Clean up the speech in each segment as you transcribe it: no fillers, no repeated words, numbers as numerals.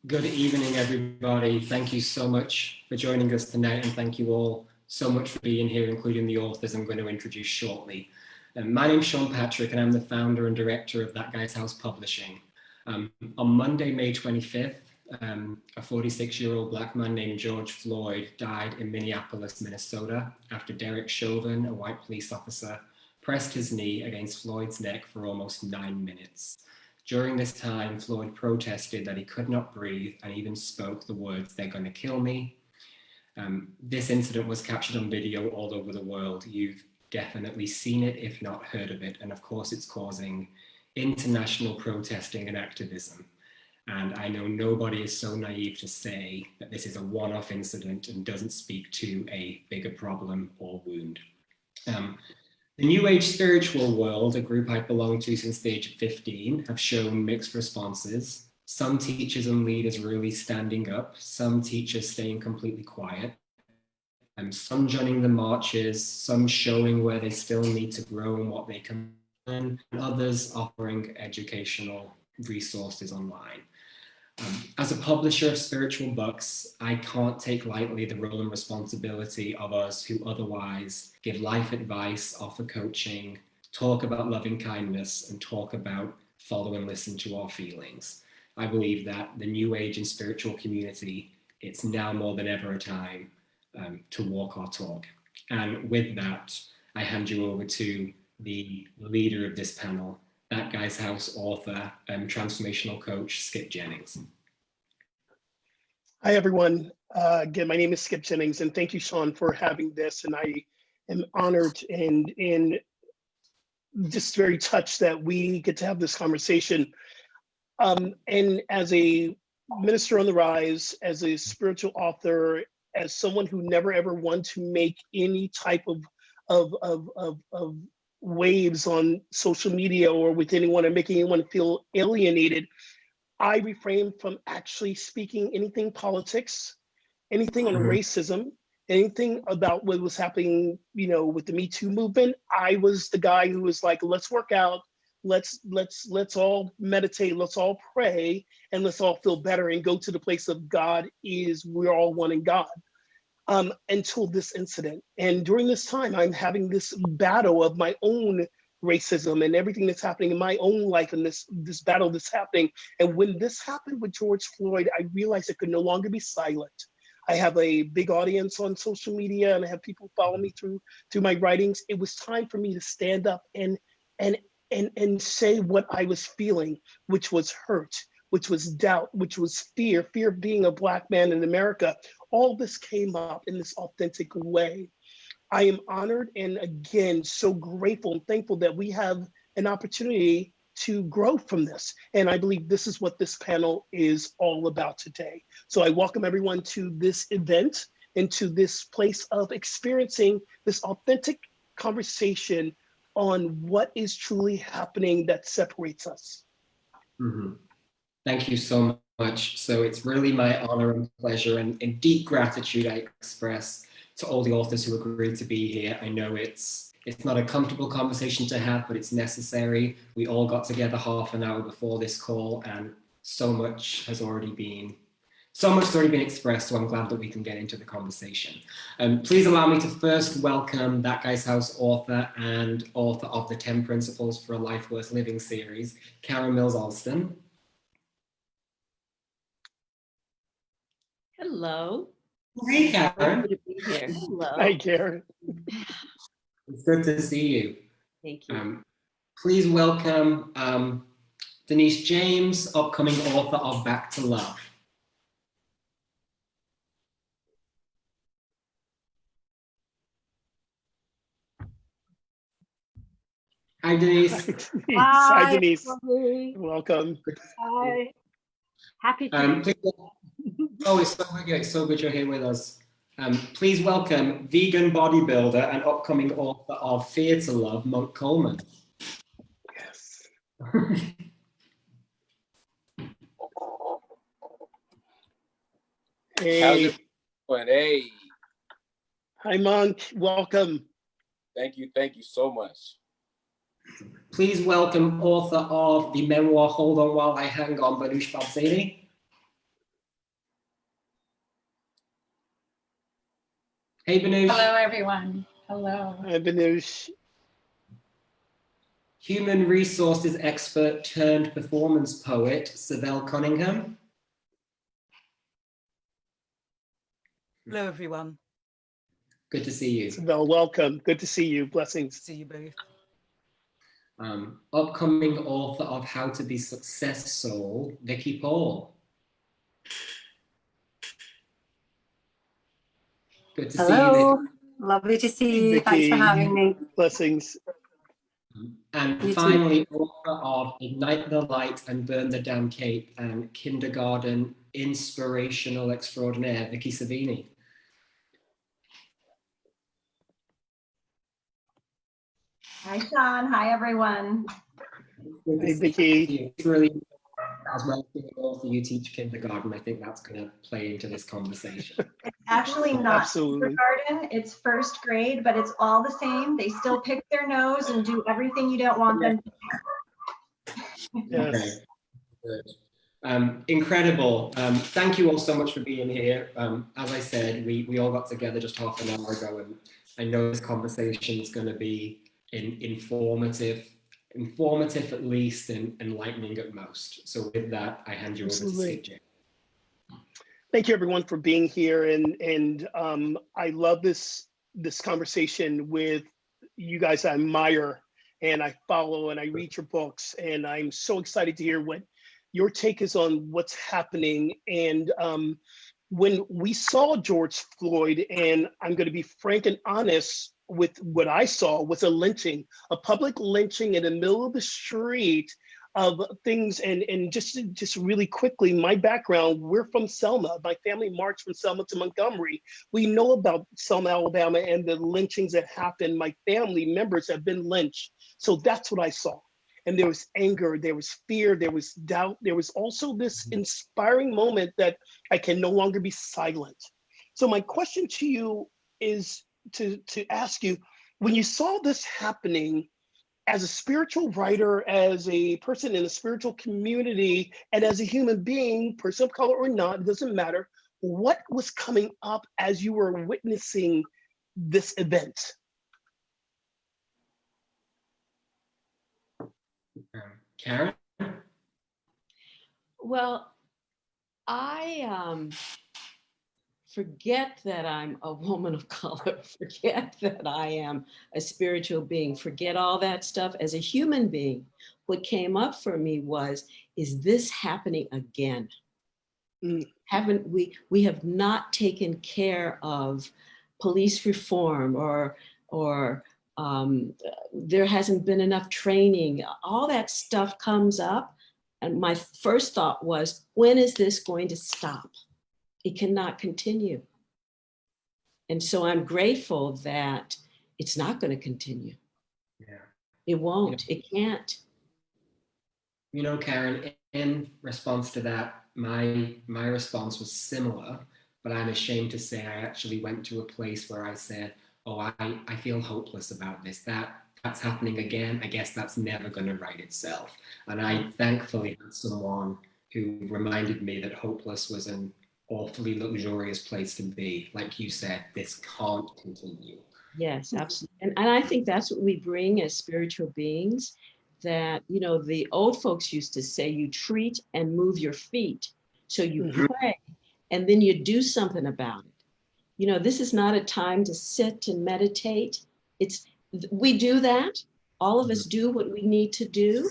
Good evening, everybody. Thank you so much for joining us tonight, and thank you all so much for being here, including the authors I'm going to introduce shortly. My name's Sean Patrick, and I'm the founder and director of That Guy's House Publishing. On Monday, May 25th, a 46-year-old black man named George Floyd died in Minneapolis, Minnesota, after Derek Chauvin, a white police officer, pressed his knee against Floyd's neck for almost 9 minutes. During this time, Floyd protested that he could not breathe and even spoke the words, "They're going to kill me." This incident was captured on video all over the world. You've definitely seen it, if not heard of it. And of course, it's causing international protesting and activism. And I know nobody is so naive to say that this is a one-off incident and doesn't speak to a bigger problem or wound. The New Age spiritual world, a group I belong to since the age of 15, have shown mixed responses. Some teachers and leaders really standing up, some teachers staying completely quiet, and some joining the marches, some showing where they still need to grow and what they can learn, and others offering educational resources online. As a publisher of spiritual books, I can't take lightly the role and responsibility of us who otherwise give life advice, offer coaching, talk about loving kindness, and talk about follow and listen to our feelings. I believe that the New Age and spiritual community, it's now more than ever a time to walk our talk. And with that, I hand you over to the leader of this panel, That Guy's House author and transformational coach, Skip Jennings. Hi, everyone. Again, my name is Skip Jennings, and thank you, Sean, for having this. And I am honored and just very touched that we get to have this conversation. And as a minister on the rise, as a spiritual author, as someone who never ever wanted to make any type of waves on social media or with anyone or making anyone feel alienated, I refrain from actually speaking anything politics, anything on racism, anything about what was happening, with the Me Too movement. I was the guy who was like, let's work out, let's all meditate, let's all pray, and let's all feel better and go to the place of God is we're all one in God. Until this incident. And during this time, I'm having this battle of my own racism and everything that's happening in my own life and this battle that's happening. And when this happened with George Floyd, I realized I could no longer be silent. I have a big audience on social media and I have people follow me through my writings. It was time for me to stand up and say what I was feeling, which was hurt, which was doubt, which was fear of being a Black man in America. All this came up in this authentic way. I am honored and again, so grateful and thankful that we have an opportunity to grow from this. And I believe this is what this panel is all about today. So I welcome everyone to this event and to this place of experiencing this authentic conversation on what is truly happening that separates us. Mm-hmm. Thank you so much. So it's really my honor and pleasure and deep gratitude I express to all the authors who agreed to be here. I know it's not a comfortable conversation to have, but it's necessary. We all got together half an hour before this call and so much has already been expressed, so I'm glad that we can get into the conversation. Please allow me to first welcome That Guy's House author and author of the 10 Principles for a Life Worth Living series, Karen Mills Alston. Hello. Hey, Karen. Happy to be here. Hello. Hi, Karen. It's good to see you. Thank you. Please welcome Denise James, upcoming author of Back to Love. Hi, Denise. Hi, Denise. Everybody. Welcome. Hi. Happy to be Oh, it's so good you're here with us. Please welcome vegan bodybuilder and upcoming author of Fear to Love, Monk Coleman. Yes. Hey. How's it going? Hey. Hi, Monk. Welcome. Thank you so much. Please welcome author of the memoir Hold On While I Hang On, Banush Babzani. Hey, Banush. Hello, everyone. Hello. Hi, Banush. Human resources expert turned performance poet, Savelle Cunningham. Hello, everyone. Good to see you. Isabel, welcome. Good to see you. Blessings. See you both. Upcoming author of How to Be Success Soul, Vicky Paul. Good to see you, Hello, Vicky. lovely to see Hey, you. Thanks for Vicky. having me. Blessings. And You too. finally, author of Ignite the Light and Burn the Damn Cape and Kindergarten Inspirational Extraordinaire, Vicky Savini. Hi, Sean. Hi, everyone. Good to Hey, see Vicky. you. It's really, as well as being an author, you teach kindergarten. I think that's going to play into this conversation. It's actually not Absolutely. kindergarten. It's first grade, but it's all the same. They still pick their nose and do everything you don't want them to do. Yes. Okay. Good. Incredible. Thank you all so much for being here. As I said, we all got together just half an hour ago, and I know this conversation is going to be informative at least, and enlightening at most. So with that, I hand you over to Absolutely. CJ. Thank you, everyone, for being here. And I love this conversation with you guys. I admire and I follow and I read your books, and I'm so excited to hear what your take is on what's happening. And when we saw George Floyd, and I'm going to be frank and honest with what I saw, was a lynching, a public lynching in the middle of the street of things. And just really quickly, my background, we're from Selma. My family marched from Selma to Montgomery. We know about Selma, Alabama, and the lynchings that happened. My family members have been lynched. So that's what I saw. And there was anger, there was fear, there was doubt. There was also this inspiring moment that I can no longer be silent. So my question to you is to ask you, when you saw this happening, as a spiritual writer, as a person in a spiritual community, and as a human being, person of color or not, it doesn't matter, what was coming up as you were witnessing this event? Karen? Well, I forget that I'm a woman of color, forget that I am a spiritual being, forget all that stuff. As a human being, what came up for me was, is this happening again? Haven't we have not taken care of police reform, or there hasn't been enough training. All that stuff comes up. And my first thought was, when is this going to stop? It cannot continue. And so I'm grateful that it's not going to continue. Yeah. It won't, it can't. You know, Karen, in response to that, my response was similar, but I'm ashamed to say I actually went to a place where I said, oh, I feel hopeless about this. That's happening again. I guess that's never going to right itself. And I thankfully had someone who reminded me that hopeless was an awfully luxurious place to be. Like you said, this can't continue. Yes, absolutely. And I think that's what we bring as spiritual beings, that, you know, the old folks used to say, you treat and move your feet. So you pray and then you do something about it. You know, this is not a time to sit and meditate. We do that. All of us do what we need to do.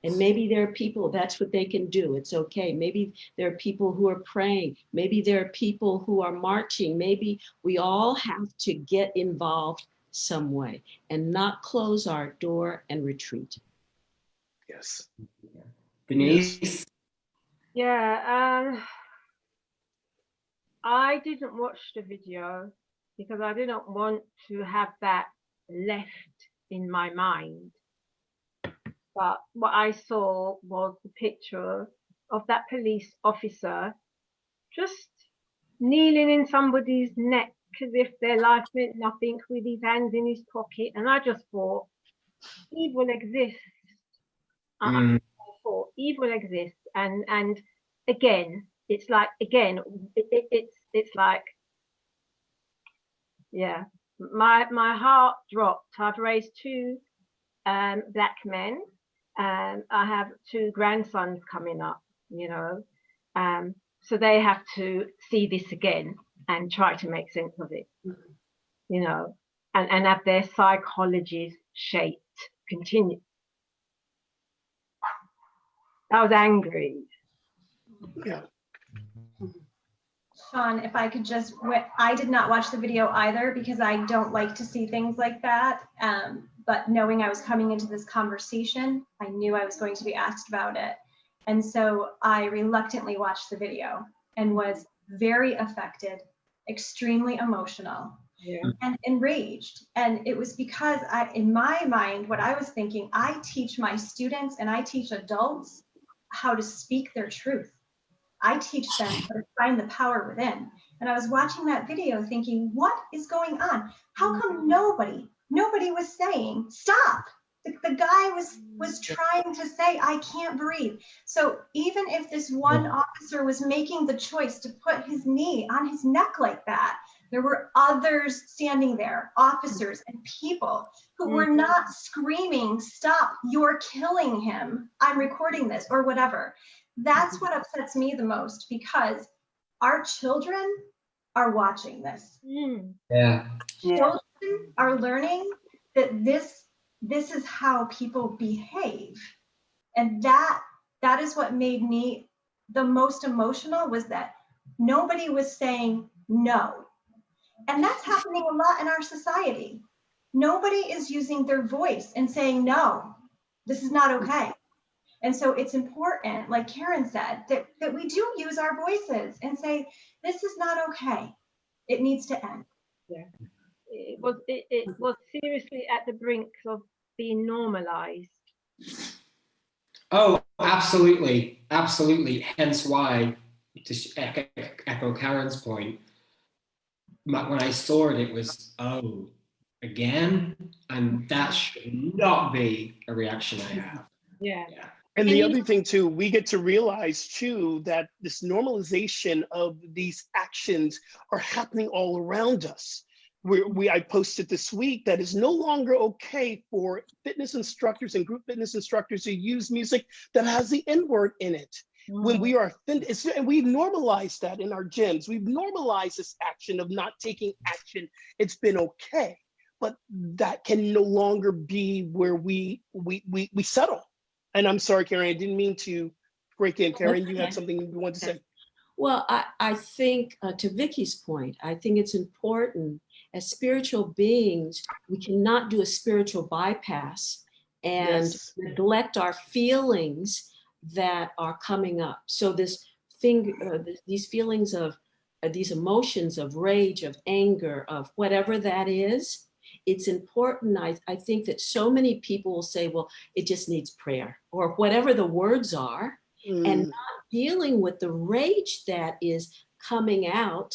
And maybe there are people, that's what they can do. It's okay. Maybe there are people who are praying. Maybe there are people who are marching. Maybe we all have to get involved some way and not close our door and retreat. Yes. Denise? Yes. Yeah, I didn't watch the video because I didn't want to have that left in my mind. But what I saw was the picture of that police officer just kneeling in somebody's neck as if their life meant nothing, with his hands in his pocket. And I just thought, evil exists. I thought evil exists. And again, it's like, it's like yeah. My heart dropped. I've raised two black men, and I have two grandsons coming up, you know. So they have to see this again and try to make sense of it, you know, and have their psychologies shaped. Continue. I was angry. Yeah. Sean, if I could just, I did not watch the video either because I don't like to see things like that. But knowing I was coming into this conversation, I knew I was going to be asked about it. And so I reluctantly watched the video and was very affected, extremely emotional, and enraged. And it was because in my mind, what I was thinking, I teach my students and I teach adults how to speak their truth. I teach them how to find the power within. And I was watching that video thinking, what is going on? How come nobody was saying, stop? The guy was trying to say, I can't breathe. So even if this one officer was making the choice to put his knee on his neck like that, there were others standing there, officers and people who were not screaming, stop, you're killing him. I'm recording this or whatever. That's what upsets me the most because our children are watching this. Yeah. Children are learning that this is how people behave. And that is what made me the most emotional, was that nobody was saying no. And that's happening a lot in our society. Nobody is using their voice and saying, no, this is not okay. And so it's important, like Karen said, that we do use our voices and say, this is not okay. It needs to end. Yeah. It was seriously at the brink of being normalized. Oh, absolutely. Absolutely. Hence why, to echo Karen's point, when I saw it, it was, oh, again? And that should not be a reaction I have. Yeah. And the other thing too, we get to realize too that this normalization of these actions are happening all around us. I posted this week that it's no longer okay for fitness instructors and group fitness instructors to use music that has the N-word in it. When we are offended, and we've normalized that in our gyms. We've normalized this action of not taking action. It's been okay, but that can no longer be where we settle. And I'm sorry, Karen, I didn't mean to break in. Karen, you had something you wanted to say. Well, I think to Vicky's point, I think it's important as spiritual beings, we cannot do a spiritual bypass and neglect our feelings that are coming up. So these feelings of these emotions of rage, of anger, of whatever that is, it's important. I think that so many people will say, well, it just needs prayer or whatever the words are, and not dealing with the rage that is coming out.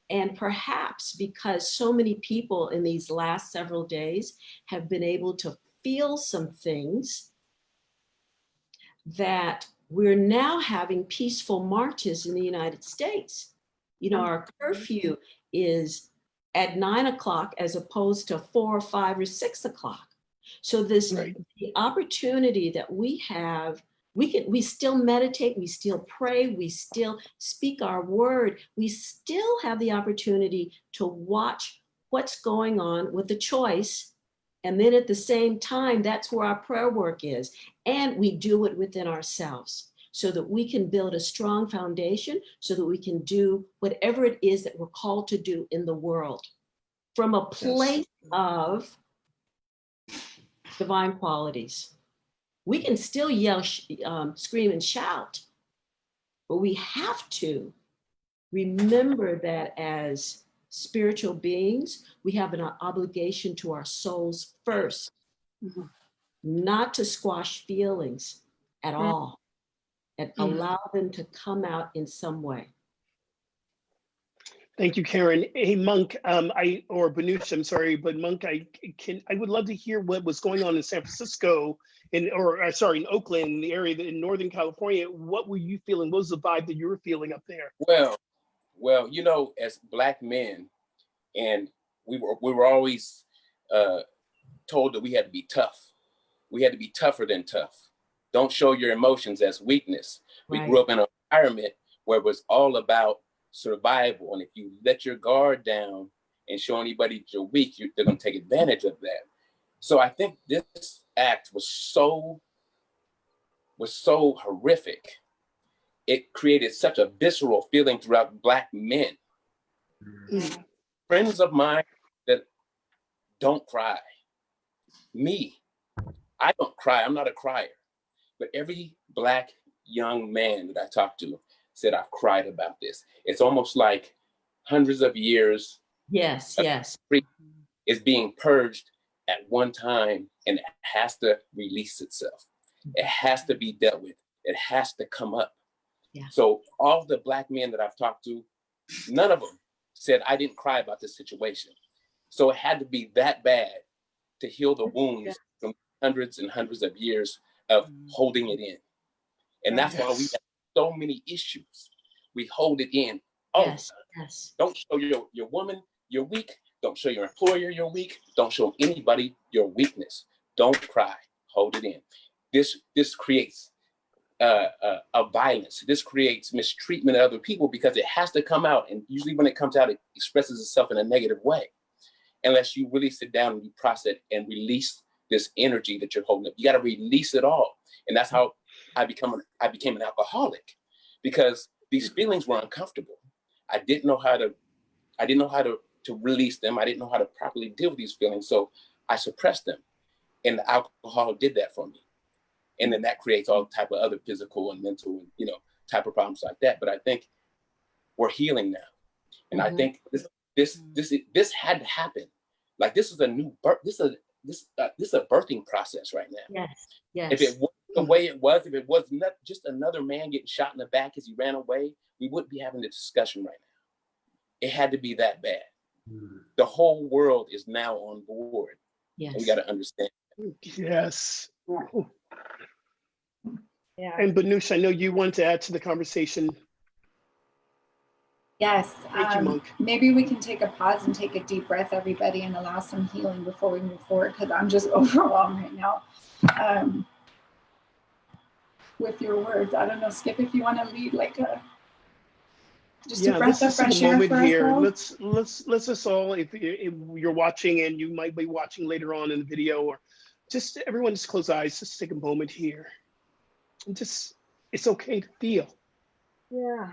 And perhaps because so many people in these last several days have been able to feel some things, that we're now having peaceful marches in the United States. You know, our curfew is at 9 o'clock as opposed to 4 or 5 or 6 o'clock. So this, the opportunity that we have, we still meditate, we still pray, we still speak our word. We still have the opportunity to watch what's going on with the choice. And then at the same time, that's where our prayer work is. And we do it within ourselves so that we can build a strong foundation so that we can do whatever it is that we're called to do in the world from a place of divine qualities. We can still yell, scream and shout, but we have to remember that as spiritual beings, we have an obligation to our souls first, not to squash feelings at all, and allow them to come out in some way. Thank you, Karen. Hey, Monk, or Banush, I'm sorry, but Monk, I would love to hear what was going on in San Francisco, in Oakland, the area in Northern California. What were you feeling? What was the vibe that you were feeling up there? Well, you know, as Black men, and we were always told that we had to be tough. We had to be tougher than tough. Don't show your emotions as weakness. We Right. grew up in an environment where it was all about survival. And if you let your guard down and show anybody that you're weak, they're going to take advantage of that. So I think this act was so horrific. It created such a visceral feeling throughout Black men. Friends of mine that don't cry. Me, I don't cry. I'm not a crier. But every Black young man that I talked to said, I've cried about this. It's almost like hundreds of years Yes, yes. is being purged at one time, and it has to release itself. It has to be dealt with. It has to come up. Yeah. So all the Black men that I've talked to, none of them said, I didn't cry about this situation. So it had to be that bad to heal the wounds from hundreds and hundreds of years of holding it in. And that's why we have so many issues. We hold it in. Oh, Yes, yes. don't show your woman you're weak. Don't show your employer you're weak. Don't show anybody your weakness. Don't cry. Hold it in. This creates a violence. This creates mistreatment of other people because it has to come out. And usually when it comes out, it expresses itself in a negative way. Unless you really sit down and you process and release this energy that you're holding up. You got to release it all. And that's how I became an alcoholic, because these feelings were uncomfortable. I didn't know how to release them. I didn't know how to properly deal with these feelings. So I suppressed them. And the alcohol did that for me. And then that creates all type of other physical and mental, type of problems like that. But I think we're healing now. And I think this had to happen. Like, this is a new birth. This is a birthing process right now. Yes, yes. If it was the way it was, if it was not just another man getting shot in the back as he ran away, we wouldn't be having this discussion right now. It had to be that bad. The whole world is now on board. Yes. And we got to understand. Yes. Yeah. And Banush, I know you want to add to the conversation. Yes. Thank you, Monk. Maybe we can take a pause and take a deep breath, everybody, and allow some healing before we move forward, because I'm just overwhelmed right now with your words. I don't know, Skip, if you want to lead like a breath of fresh air for us all. Let's us all, if you're watching and you might be watching later on in the video, or just everyone just close eyes, just take a moment here. And just, it's okay to feel. Yeah.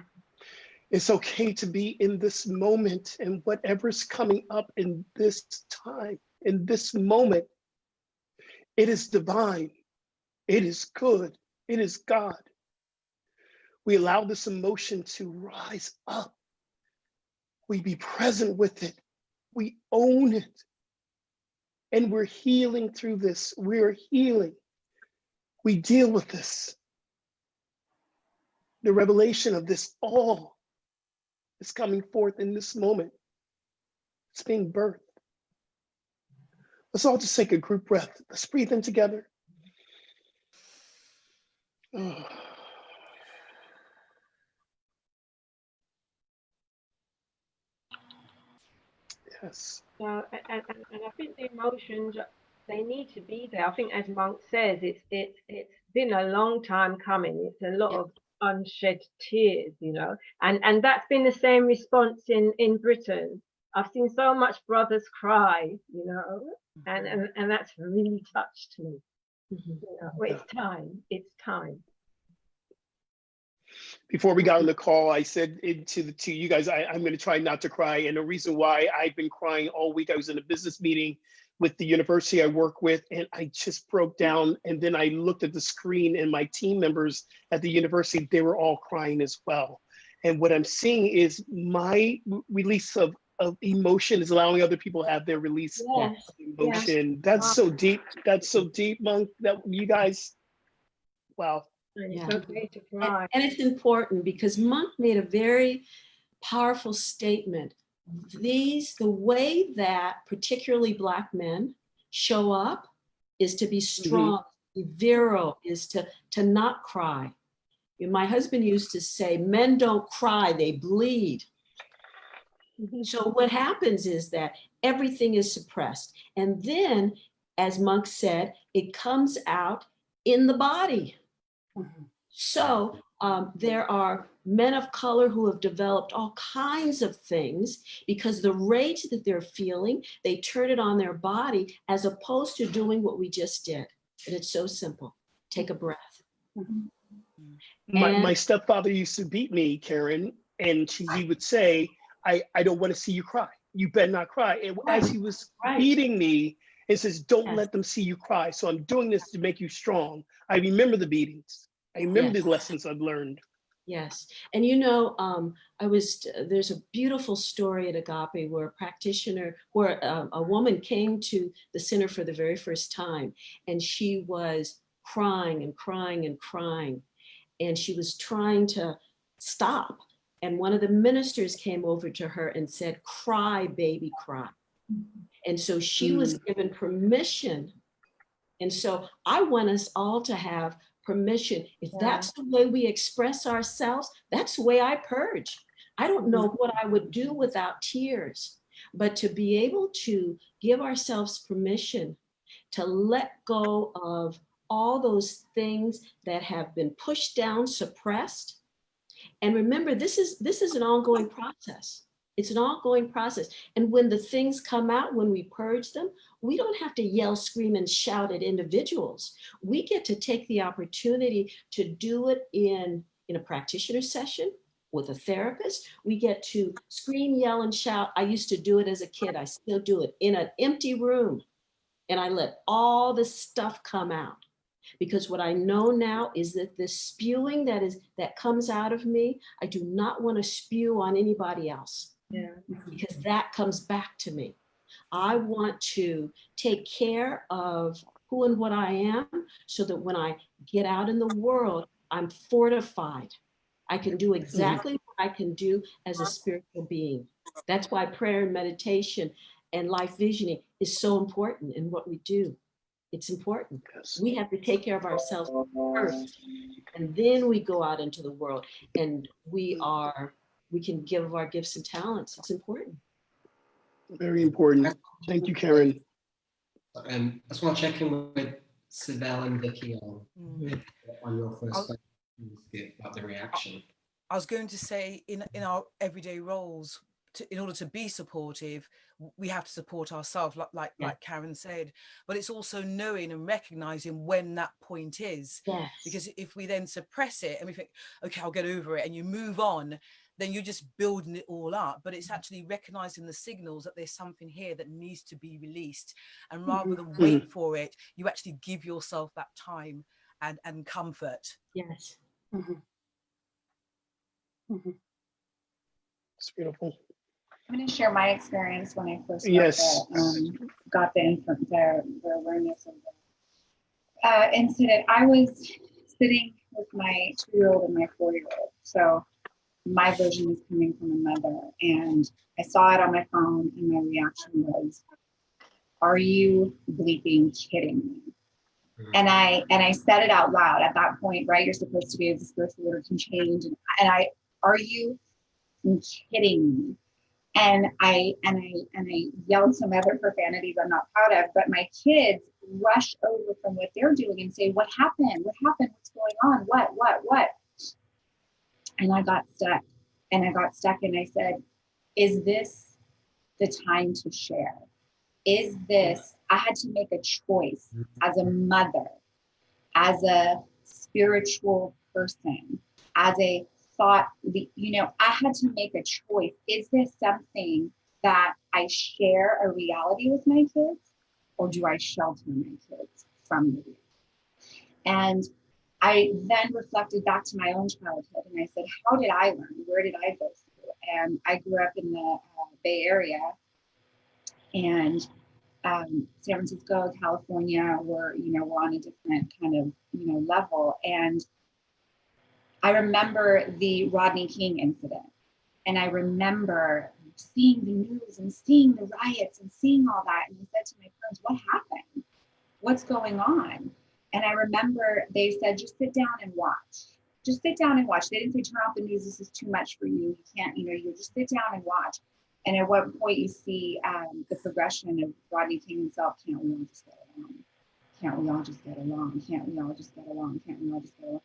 It's okay to be in this moment, and whatever's coming up in this time, in this moment, it is divine. It is good. It is God. We allow this emotion to rise up. We be present with it. We own it. And we're healing through this. We're healing. We deal with this. The revelation of this all is coming forth in this moment. It's being birthed. Let's all just take a group breath. Let's breathe in together. Oh. Yes. So, and I think the emotions, they need to be there. I think, as Monk says, it's been a long time coming. It's a lot of unshed tears, and that's been the same response in Britain. I've seen so much brothers cry, and that's really touched me. Well, it's time. Before we got on the call, I said to you guys, I'm going to try not to cry. And the reason why I've been crying all week, I was in a business meeting with the university I work with, and I just broke down. And then I looked at the screen, and my team members at the university, they were all crying as well. And what I'm seeing is my release of emotion is allowing other people to have their release of emotion. Yes. That's so deep. That's so deep, Monk, that you guys, wow. Yeah. It's okay to cry. And it's important because Monk made a very powerful statement. The way that particularly Black men show up is to be strong, be virile, is to not cry. My husband used to say, men don't cry, they bleed. So what happens is that everything is suppressed. And then, as Monk said, it comes out in the body. So there are men of color who have developed all kinds of things because the rage that they're feeling, they turn it on their body as opposed to doing what we just did. And it's so simple. Take a breath. My stepfather used to beat me, Karen, and he would say, I don't want to see you cry. You better not cry. And as he was beating me, it says, don't let them see you cry. So I'm doing this to make you strong. I remember the beatings. I remember the lessons I've learned. Yes. And there's a beautiful story at Agape where a practitioner, where a woman came to the center for the very first time, and she was crying and crying and crying. And she was trying to stop. And one of the ministers came over to her and said, cry, baby, cry. And so she was given permission. And so I want us all to have permission. If that's the way we express ourselves, that's the way I purge. I don't know what I would do without tears, but to be able to give ourselves permission to let go of all those things that have been pushed down, suppressed. And remember, this is an ongoing process. It's an ongoing process. And when the things come out, when we purge them, we don't have to yell, scream, and shout at individuals. We get to take the opportunity to do it in a practitioner session with a therapist. We get to scream, yell, and shout. I used to do it as a kid. I still do it in an empty room. And I let all the stuff come out. Because what I know now is that the spewing that comes out of me, I do not want to spew on anybody else. Because that comes back to me. I want to take care of who and what I am so that when I get out in the world, I'm fortified. I can do exactly what I can do as a spiritual being. That's why prayer and meditation and life visioning is so important in what we do. It's important. We have to take care of ourselves first, and then we go out into the world and we can give of our gifts and talents. It's important. Very important. Thank you, Karen. I just want to check in with Sibel and Vicky on your first question about the reaction. I was going to say in our everyday roles, in order to be supportive, we have to support ourselves, like Karen said, but it's also knowing and recognizing when that point is. Yes. Because if we then suppress it and we think, okay, I'll get over it, and you move on, then you're just building it all up. But it's actually recognizing the signals that there's something here that needs to be released. And rather than wait for it, you actually give yourself that time and comfort. Yes. It's beautiful. I'm going to share my experience when I first got the awareness of the incident. I was sitting with my 2-year-old and my 4-year-old. So my version is coming from a mother, and I saw it on my phone, and my reaction was, "Are you bleeping kidding me?" And I said it out loud at that point, right? You're supposed to be, the spiritual order can change, and are you kidding me? And I yelled some other profanities I'm not proud of, but my kids rush over from what they're doing and say, "What happened? What happened? What's going on? What?" And I got stuck, and I said, "Is this the time to share? Is this," I had to make a choice as a mother, as a spiritual person, as a thought, I had to make a choice. Is this something that I share a reality with my kids, or do I shelter my kids from the reality? And I then reflected back to my own childhood, and I said, how did I learn? Where did I go through? And I grew up in the Bay Area, and San Francisco, California, we're on a different kind of, level. And I remember the Rodney King incident, and I remember seeing the news and seeing the riots and seeing all that. And I said to my parents, what happened? What's going on? And I remember they said, just sit down and watch. Just sit down and watch. They didn't say, turn off the news. This is too much for you. You can't, you just sit down and watch. And at what point you see the progression of Rodney King himself, can't we all just get along? Can't we all just get along? Can't we all just get along? Can't we all just get along?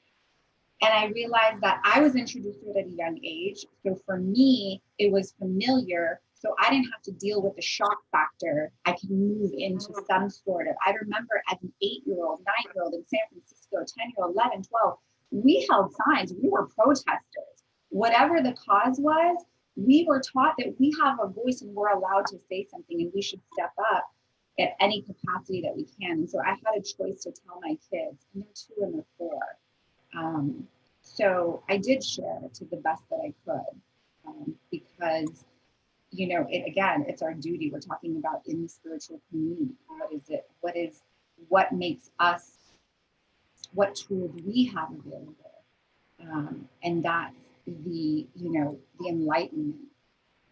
And I realized that I was introduced to it at a young age. So for me, it was familiar. So I didn't have to deal with the shock factor. I could move into some sort of, I remember as an 8-year-old, 9-year-old in San Francisco, 10-year-old, 11, 12, we held signs, we were protesters. Whatever the cause was, we were taught that we have a voice and we're allowed to say something and we should step up at any capacity that we can. And so I had a choice to tell my kids, and they're 2 and they're 4. So I did share to the best that I could, because, you know, it's our duty. We're talking about in the spiritual community. What is it? What makes us, what tools we have available? And that's the enlightenment,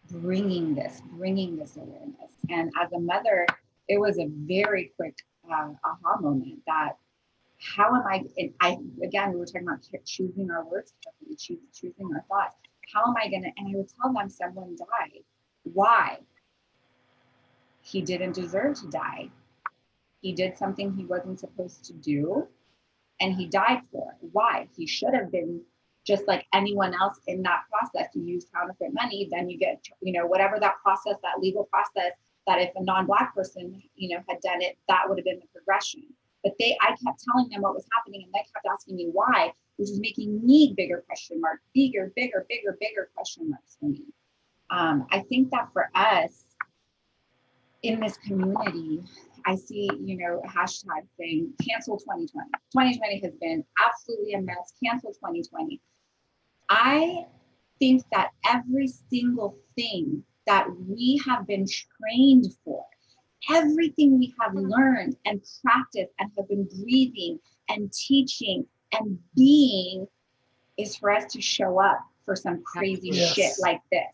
bringing this awareness. And as a mother, it was a very quick aha moment that, how am I, again, we were talking about choosing our words, choosing our thoughts. How am I gonna, and I would tell them someone died. Why? He didn't deserve to die. He did something he wasn't supposed to do, and he died for it. Why? He should have been just like anyone else in that process. You use counterfeit money, then you get, you know, whatever that process, that legal process, that if a non-Black person, you know, had done it, that would have been the progression. But I kept telling them what was happening, and they kept asking me why, which was making me bigger question marks, bigger question marks for me. I think that for us in this community, I see, you know, a hashtag saying cancel 2020. 2020 has been absolutely a mess. Cancel 2020. I think that every single thing that we have been trained for, everything we have learned and practiced and have been breathing and teaching and being, is for us to show up for some crazy shit like this.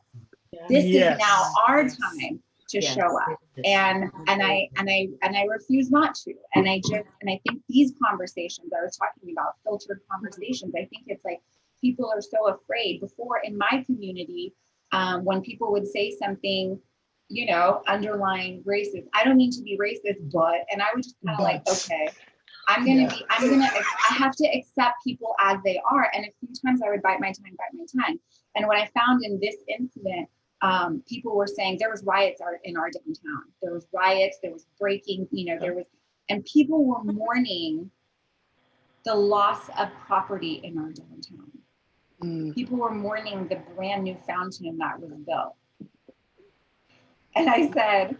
This is now our time to show up, and I refuse not to. And I think these conversations I was talking about, filtered conversations, I think it's like people are so afraid. Before in my community, when people would say something, you know, underlying racist, I don't mean to be racist, but, and I would just kind of like, okay, I have to accept people as they are. And a few times I would bite my tongue. And what I found in this incident, people were saying there was riots in our downtown. There was riots, there was breaking, you know, and people were mourning the loss of property in our downtown. People were mourning the brand new fountain that was built. And I said,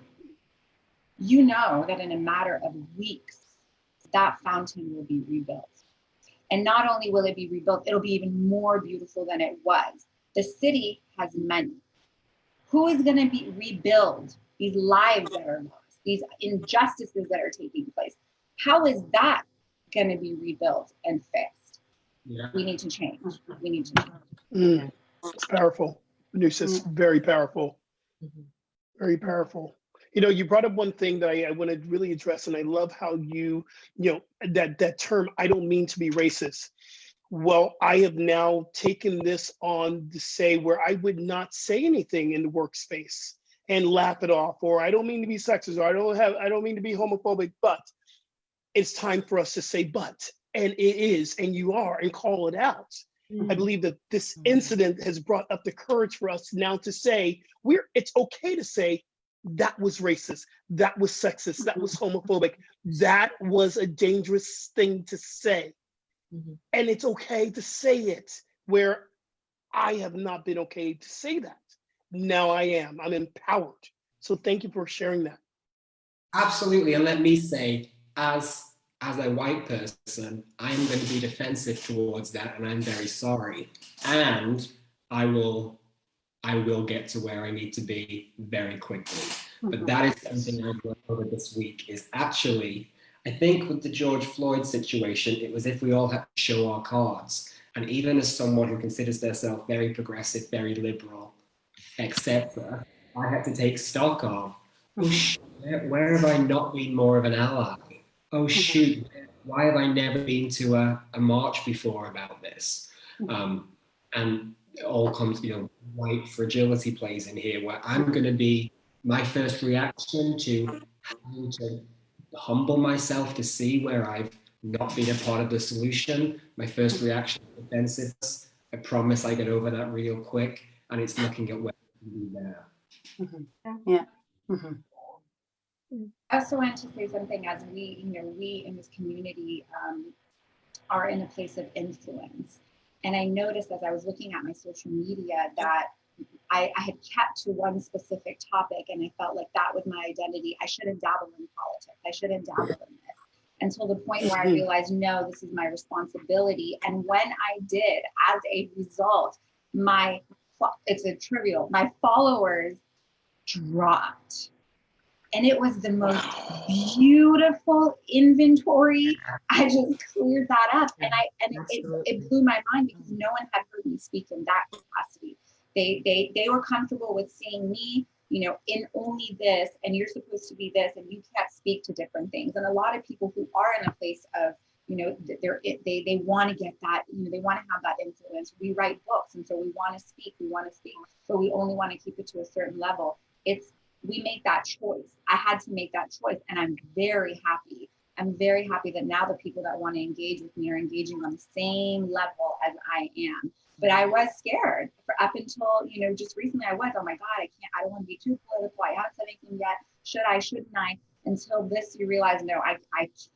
you know that in a matter of weeks, that fountain will be rebuilt. And not only will it be rebuilt, it'll be even more beautiful than it was. The city has money. Who is going to rebuild these lives that are lost, these injustices that are taking place? How is that going to be rebuilt and fixed? Yeah. We need to change. We need to change. It's powerful. Noosa, very powerful. Very powerful. You know, you brought up one thing that I want to really address, and I love how you know, that term, I don't mean to be racist. Well, I have now taken this on to say where I would not say anything in the workspace and laugh it off, or I don't mean to be sexist, or I don't mean to be homophobic, but it's time for us to say but, and it is, and you are, and call it out. I believe that this incident has brought up the courage for us now to say, it's okay to say that was racist, that was sexist, that was homophobic, that was a dangerous thing to say. And it's okay to say it, where I have not been okay to say that. Now I am, I'm empowered. So thank you for sharing that. Absolutely, and let me say, as a white person, I'm going to be defensive towards that, and I'm very sorry. And I will get to where I need to be very quickly. But that is something I've learned over this week, is actually, I think with the George Floyd situation, it was if we all had to show our cards. And even as someone who considers themselves very progressive, very liberal, etc., I had to take stock of, oh shit, where have I not been more of an ally? Oh shoot, why have I never been to a march before about this? And it all comes, white fragility plays in here, where I'm going to be my first reaction to trying to humble myself to see where I've not been a part of the solution. My first reaction is defensiveness. I promise I get over that real quick, and it's looking at where I can be there. Yeah. Mm-hmm. I also wanted to say something as we in this community are in a place of influence. And I noticed as I was looking at my social media that I had kept to one specific topic, and I felt like that was my identity. I shouldn't dabble in politics. I shouldn't dabble in this, until the point where I realized, no, this is my responsibility. And when I did, as a result, my followers dropped. And it was the most beautiful inventory. I just cleared that up, and it blew my mind, because no one had heard me speak in that capacity. They were comfortable with seeing me, in only this, and you're supposed to be this, and you can't speak to different things. And a lot of people who are in a place of, they want to get that, they want to have that influence. We write books, and so we want to speak, but we only want to keep it to a certain level. We make that choice. I had to make that choice, and I'm very happy. I'm very happy that now the people that want to engage with me are engaging on the same level as I am. But I was scared up until, just recently I was, oh my God, I don't want to be too political. I haven't said anything yet. Should I, shouldn't I? Until this, you realize, no, I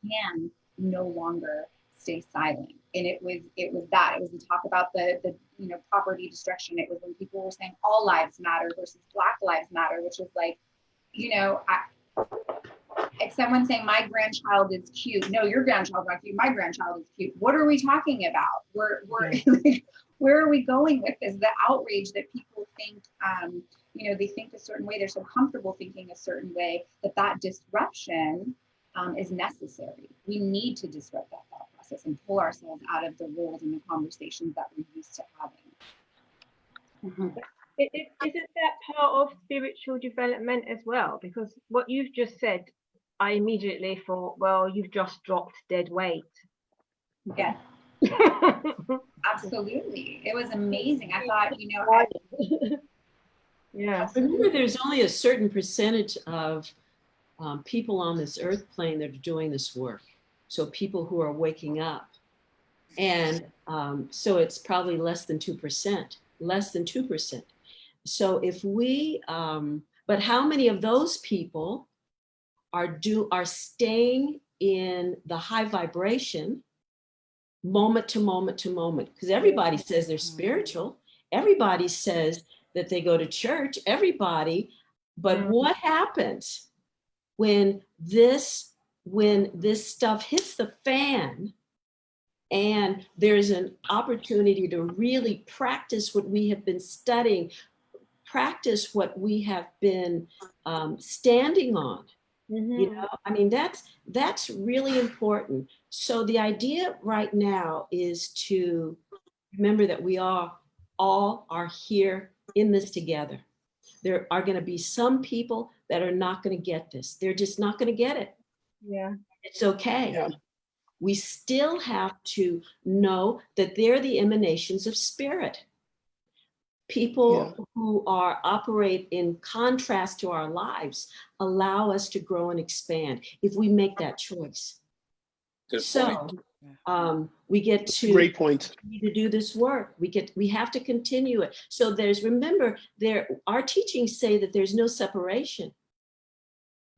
can no longer stay silent. And it was the talk about the property destruction. It was when people were saying all lives matter versus Black lives matter, which was like, it's someone saying my grandchild is cute. No, your grandchild's not cute. My grandchild is cute. What are we talking about? Where are we going with this? The outrage that people think, they think a certain way. They're so comfortable thinking a certain way that disruption is necessary. We need to disrupt that thought process and pull ourselves out of the roles and the conversations that we're used to having. Mm-hmm. Isn't that part of spiritual development as well? Because what you've just said, I immediately thought, well, you've just dropped dead weight. Yeah. Absolutely. It was amazing. I thought, yeah. Remember, there's only a certain percentage of people on this earth plane that are doing this work. So people who are waking up. And so it's probably less than 2%. So if we, but how many of those people are staying in the high vibration moment to moment to moment? Because everybody says they're spiritual. Everybody says that they go to church, but what happens when this stuff hits the fan and there's an opportunity to really practice what we have been studying, practice what we have been standing on? Mm-hmm. That's really important. So the idea right now is to remember that we all are here in this together. There are going to be some people that are not going to get this. They're just not going to get it. Yeah. It's okay. Yeah. We still have to know that they're the emanations of spirit. People who operate in contrast to our lives allow us to grow and expand if we make that choice. Good so point. We get to Great point. to do this work. We have to continue it. So remember, our teachings say that there's no separation.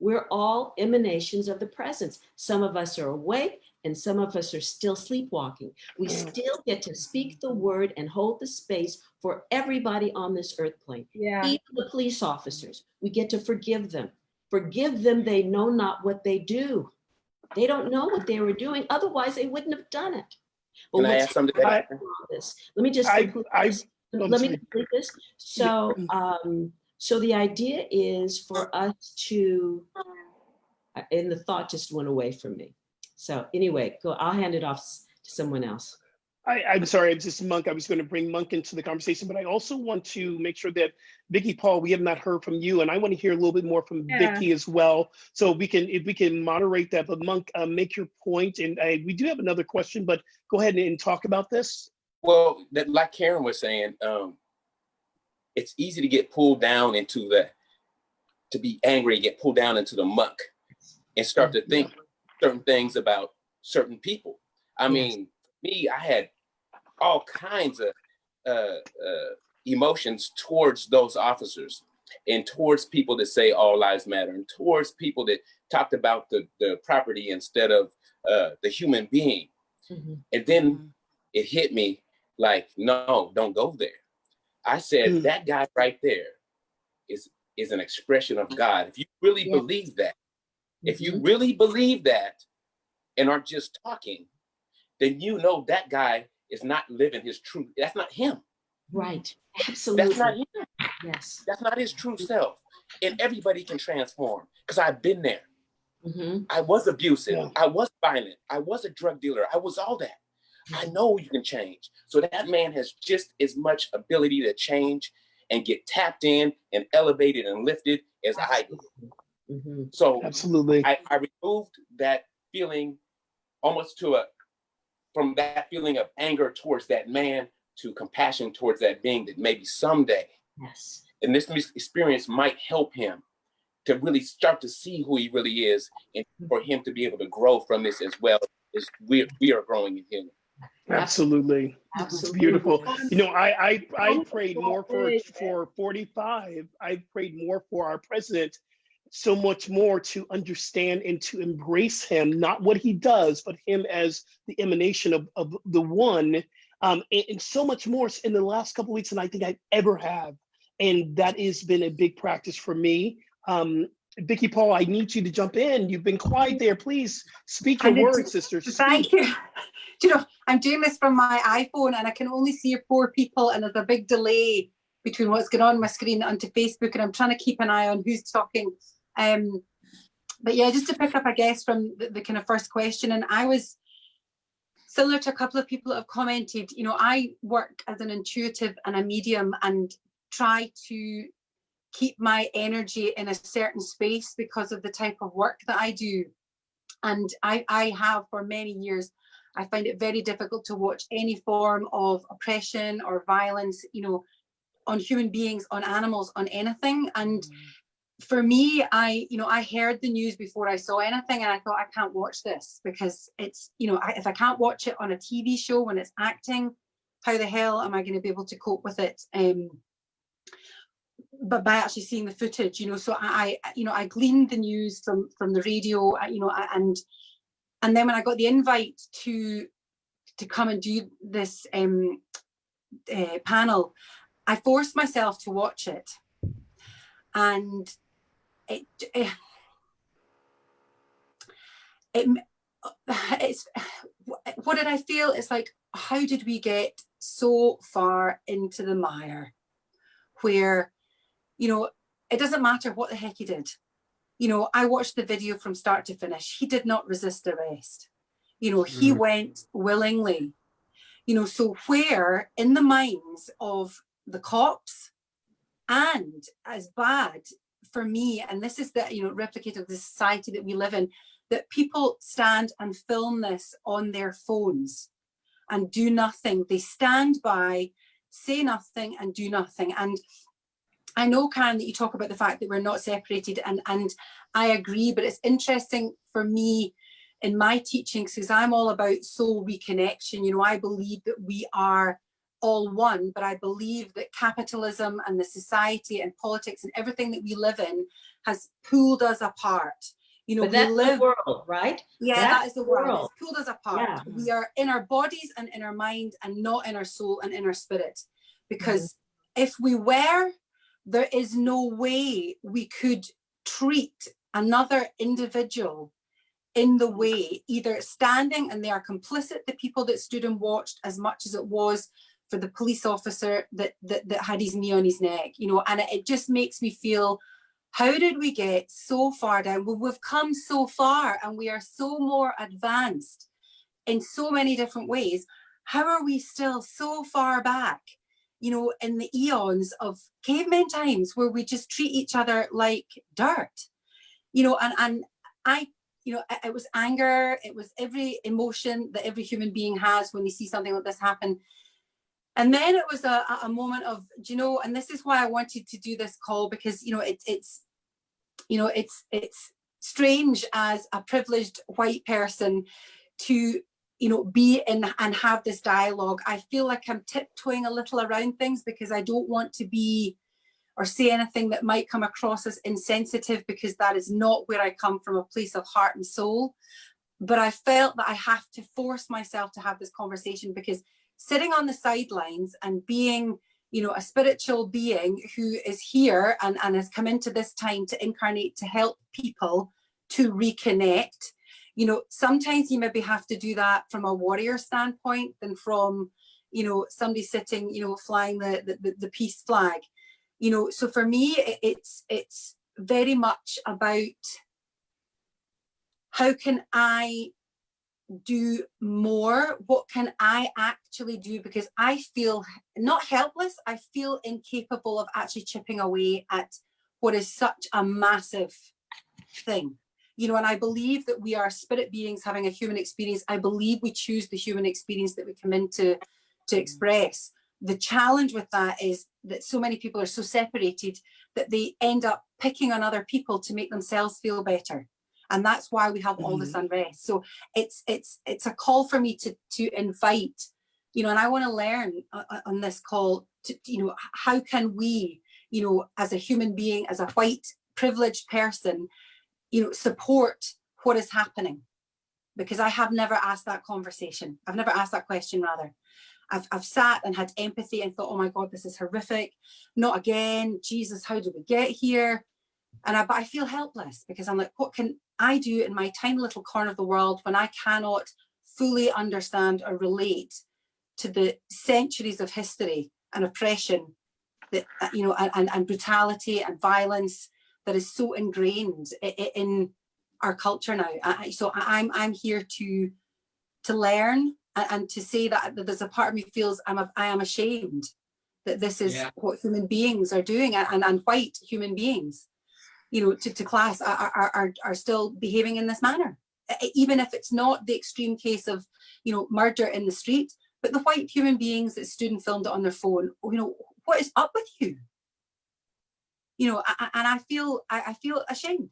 We're all emanations of the presence. Some of us are awake and some of us are still sleepwalking. We still get to speak the word and hold the space for everybody on this earth plane. Yeah. Even the police officers, we get to forgive them. Forgive them, they know not what they do. They don't know what they were doing, otherwise they wouldn't have done it. But Can I ask something? Let me just complete this. So, so the idea is for us to, and the thought just went away from me. So anyway, I'll hand it off to someone else. I'm sorry, I'm just Monk. I was going to bring Monk into the conversation, but I also want to make sure that Vicki Paul, we have not heard from you, and I want to hear a little bit more from Vicki as well. So if we can moderate that, but Monk, make your point, and we do have another question, but go ahead and talk about this. Well, like Karen was saying, it's easy to get pulled down into to be angry, get pulled down into the muck and start to think certain things about certain people. I mean, me, I had all kinds of emotions towards those officers and towards people that say all lives matter and towards people that talked about the property instead of the human being. And then it hit me like, no, don't go there. I said, that guy right there is an expression of God. If you really believe that, if you really believe that and aren't just talking, then you know that guy is not living his truth. That's not him. Right. Absolutely. That's not him. Yes. That's not his true self. And everybody can transform because I've been there. I was abusive. I was violent. I was a drug dealer. I was all that. I know you can change. So that man has just as much ability to change and get tapped in and elevated and lifted as I do. So absolutely, I removed that feeling almost from that feeling of anger towards that man to compassion towards that being that maybe someday, and this experience might help him to really start to see who he really is and for him to be able to grow from this as well as we are growing in healing. Absolutely. Absolutely. Beautiful. You know, I prayed more for 45. I prayed more for our president, so much more to understand and to embrace him, not what he does, but him as the emanation of the one, and so much more in the last couple of weeks than I think I ever have. And that has been a big practice for me. Vicky Paul, I need you to jump in. You've been quiet there. Please speak your words, sister. Thank you. Do you know, I'm doing this from my iPhone and I can only see 4 people and there's a big delay between what's going on my screen onto Facebook, and I'm trying to keep an eye on who's talking. But yeah, just to pick up, I guess, from the kind of first question, and I was similar to a couple of people that have commented, you know, I work as an intuitive and a medium and try to keep my energy in a certain space because of the type of work that I do. And I have for many years, I find it very difficult to watch any form of oppression or violence, you know, on human beings, on animals, on anything. And for me, I heard the news before I saw anything, and I thought, I can't watch this because it's, you know, if I can't watch it on a TV show when it's acting, how the hell am I going to be able to cope with it? But by actually seeing the footage, you know, so I gleaned the news from the radio, you know, and then when I got the invite to come and do this panel, I forced myself to watch it, and it's what did I feel? It's like, how did we get so far into the mire where, you know, it doesn't matter what the heck he did. You know, I watched the video from start to finish. He did not resist arrest. You know, he went willingly. You know, so where in the minds of the cops, and as bad for me, and this is the, you know, replicate of the society that we live in, that people stand and film this on their phones and do nothing. They stand by, say nothing and do nothing. And I know, Karen, that you talk about the fact that we're not separated, and I agree, but it's interesting for me in my teachings because I'm all about soul reconnection. You know, I believe that we are all one, but I believe that capitalism and the society and politics and everything that we live in has pulled us apart. You know, but that's we live, the world, right? Yeah, that is the world. It's pulled us apart. Yeah. We are in our bodies and in our mind and not in our soul and in our spirit. Because if we were, there is no way we could treat another individual in the way, either standing, and they are complicit, the people that stood and watched, as much as it was for the police officer that had his knee on his neck, you know, and it just makes me feel, how did we get so far down? Well, we've come so far and we are so more advanced in so many different ways. How are we still so far back, you know, in the eons of caveman times where we just treat each other like dirt, you know, and I, you know, it was anger, it was every emotion that every human being has when they see something like this happen. And then it was a moment of, you know, and this is why I wanted to do this call, because, you know, it's strange as a privileged white person to, you know, be in and have this dialogue. I feel like I'm tiptoeing a little around things because I don't want to be or say anything that might come across as insensitive, because that is not where I come from, a place of heart and soul. But I felt that I have to force myself to have this conversation, because sitting on the sidelines and being, you know, a spiritual being who is here and has come into this time to incarnate, to help people to reconnect, you know, sometimes you maybe have to do that from a warrior standpoint than from, you know, somebody sitting, you know, flying the peace flag, you know. So for me, it's very much about how can I do more? What can I actually do? Because I feel not helpless, I feel incapable of actually chipping away at what is such a massive thing. You know, and I believe that we are spirit beings having a human experience. I believe we choose the human experience that we come in to express. The challenge with that is that so many people are so separated that they end up picking on other people to make themselves feel better. And that's why we have all this unrest. So it's a call for me to invite, you know, and I want to learn on this call to, you know, how can we, you know, as a human being, as a white privileged person, you know, support what is happening? Because I have never asked that conversation. I've never asked that question, rather. I've sat and had empathy and thought, oh my God, this is horrific. Not again. Jesus, how did we get here? And but I feel helpless, because I'm like, what can I do in my tiny little corner of the world when I cannot fully understand or relate to the centuries of history and oppression that, you know, and brutality and violence that is so ingrained in our culture now. So I'm here to learn and to say that there's a part of me feels I am ashamed that this is what human beings are doing, and white human beings, you know, to class are still behaving in this manner, even if it's not the extreme case of, you know, murder in the street, but the white human beings that stood and filmed it on their phone. You know, what is up with you? You know, and I feel ashamed.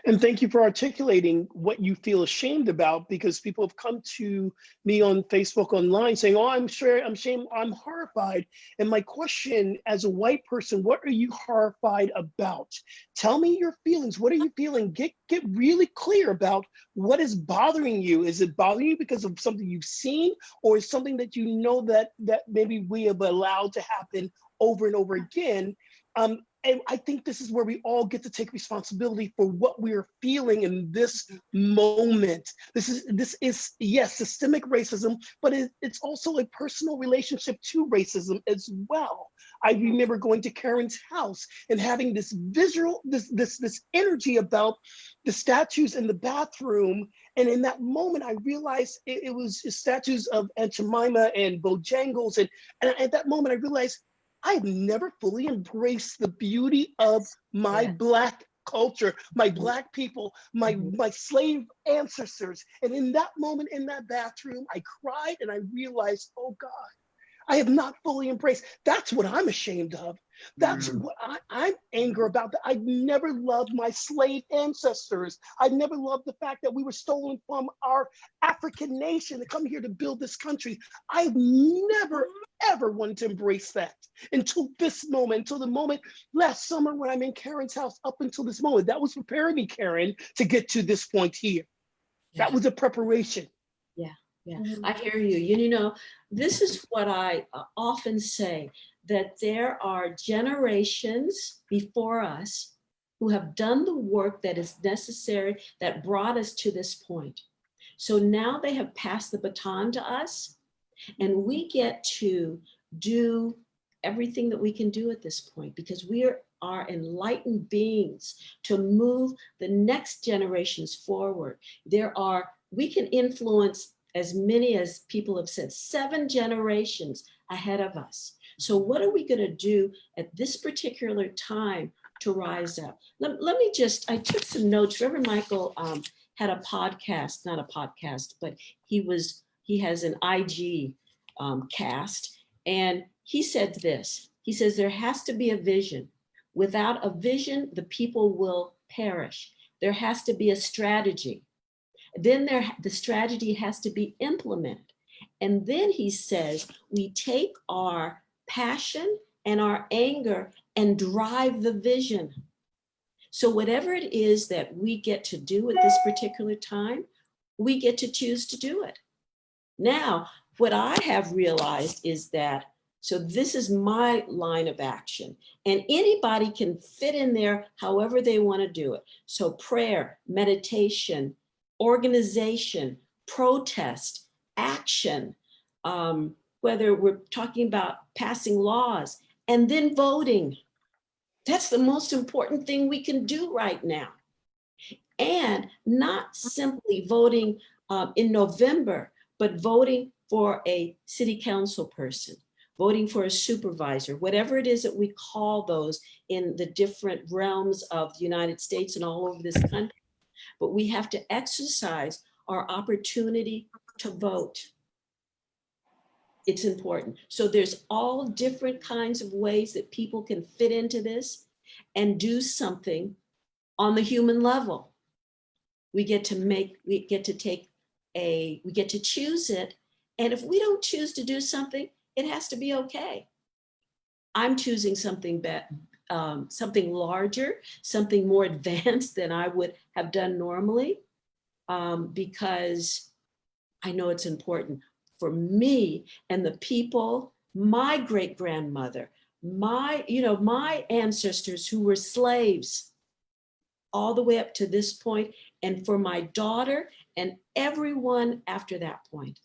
And thank you for articulating what you feel ashamed about, because people have come to me on Facebook online saying, oh, I'm ashamed, I'm horrified. And my question as a white person, what are you horrified about? Tell me your feelings. What are you feeling? Get really clear about what is bothering you. Is it bothering you because of something you've seen, or is something that you know that maybe we have allowed to happen over and over again? And I think this is where we all get to take responsibility for what we're feeling in this moment. This is yes, systemic racism, but it's also a personal relationship to racism as well. I remember going to Karen's house and having this visual, this energy about the statues in the bathroom. And in that moment, I realized it was statues of Aunt Jemima and Bojangles. And at that moment, I realized I've never fully embraced the beauty of my Black culture, my Black people, my slave ancestors. And in that moment, in that bathroom, I cried and I realized, oh God, I have not fully embraced. That's what I'm ashamed of. That's what I'm angry about. That I've never loved my slave ancestors. I've never loved the fact that we were stolen from our African nation to come here to build this country. I've never, ever wanted to embrace that until this moment, until the moment last summer when I'm in Karen's house. Up until this moment, that was preparing me, Karen, to get to this point here. That was a preparation. Yeah, I hear you. You know, this is what I often say, that there are generations before us who have done the work that is necessary, that brought us to this point. So now they have passed the baton to us, and we get to do everything that we can do at this point, because we are enlightened beings to move the next generations forward. We can influence as many, as people have said, 7 generations ahead of us. So what are we going to do at this particular time to rise up? Let me just, I took some notes. Reverend Michael had a podcast, not a podcast, but he has an IG cast. And he said this, he says, there has to be a vision. Without a vision, the people will perish. There has to be a strategy. Then the strategy has to be implemented. And then he says, we take our passion and our anger and drive the vision. So whatever it is that we get to do at this particular time, we get to choose to do it. Now, what I have realized is that, so this is my line of action, and anybody can fit in there however they want to do it. So prayer, meditation, organization, protest, action, whether we're talking about passing laws, and then voting. That's the most important thing we can do right now. And not simply voting in November, but voting for a city council person, voting for a supervisor, whatever it is that we call those in the different realms of the United States and all over this country. But we have to exercise our opportunity to vote. It's important. So there's all different kinds of ways that people can fit into this and do something on the human level. We get to choose it. And if we don't choose to do something, it has to be okay. I'm choosing something something larger, something more advanced than I would have done normally, because I know it's important for me and the people, my great-grandmother, my ancestors who were slaves all the way up to this point, and for my daughter and everyone after that point.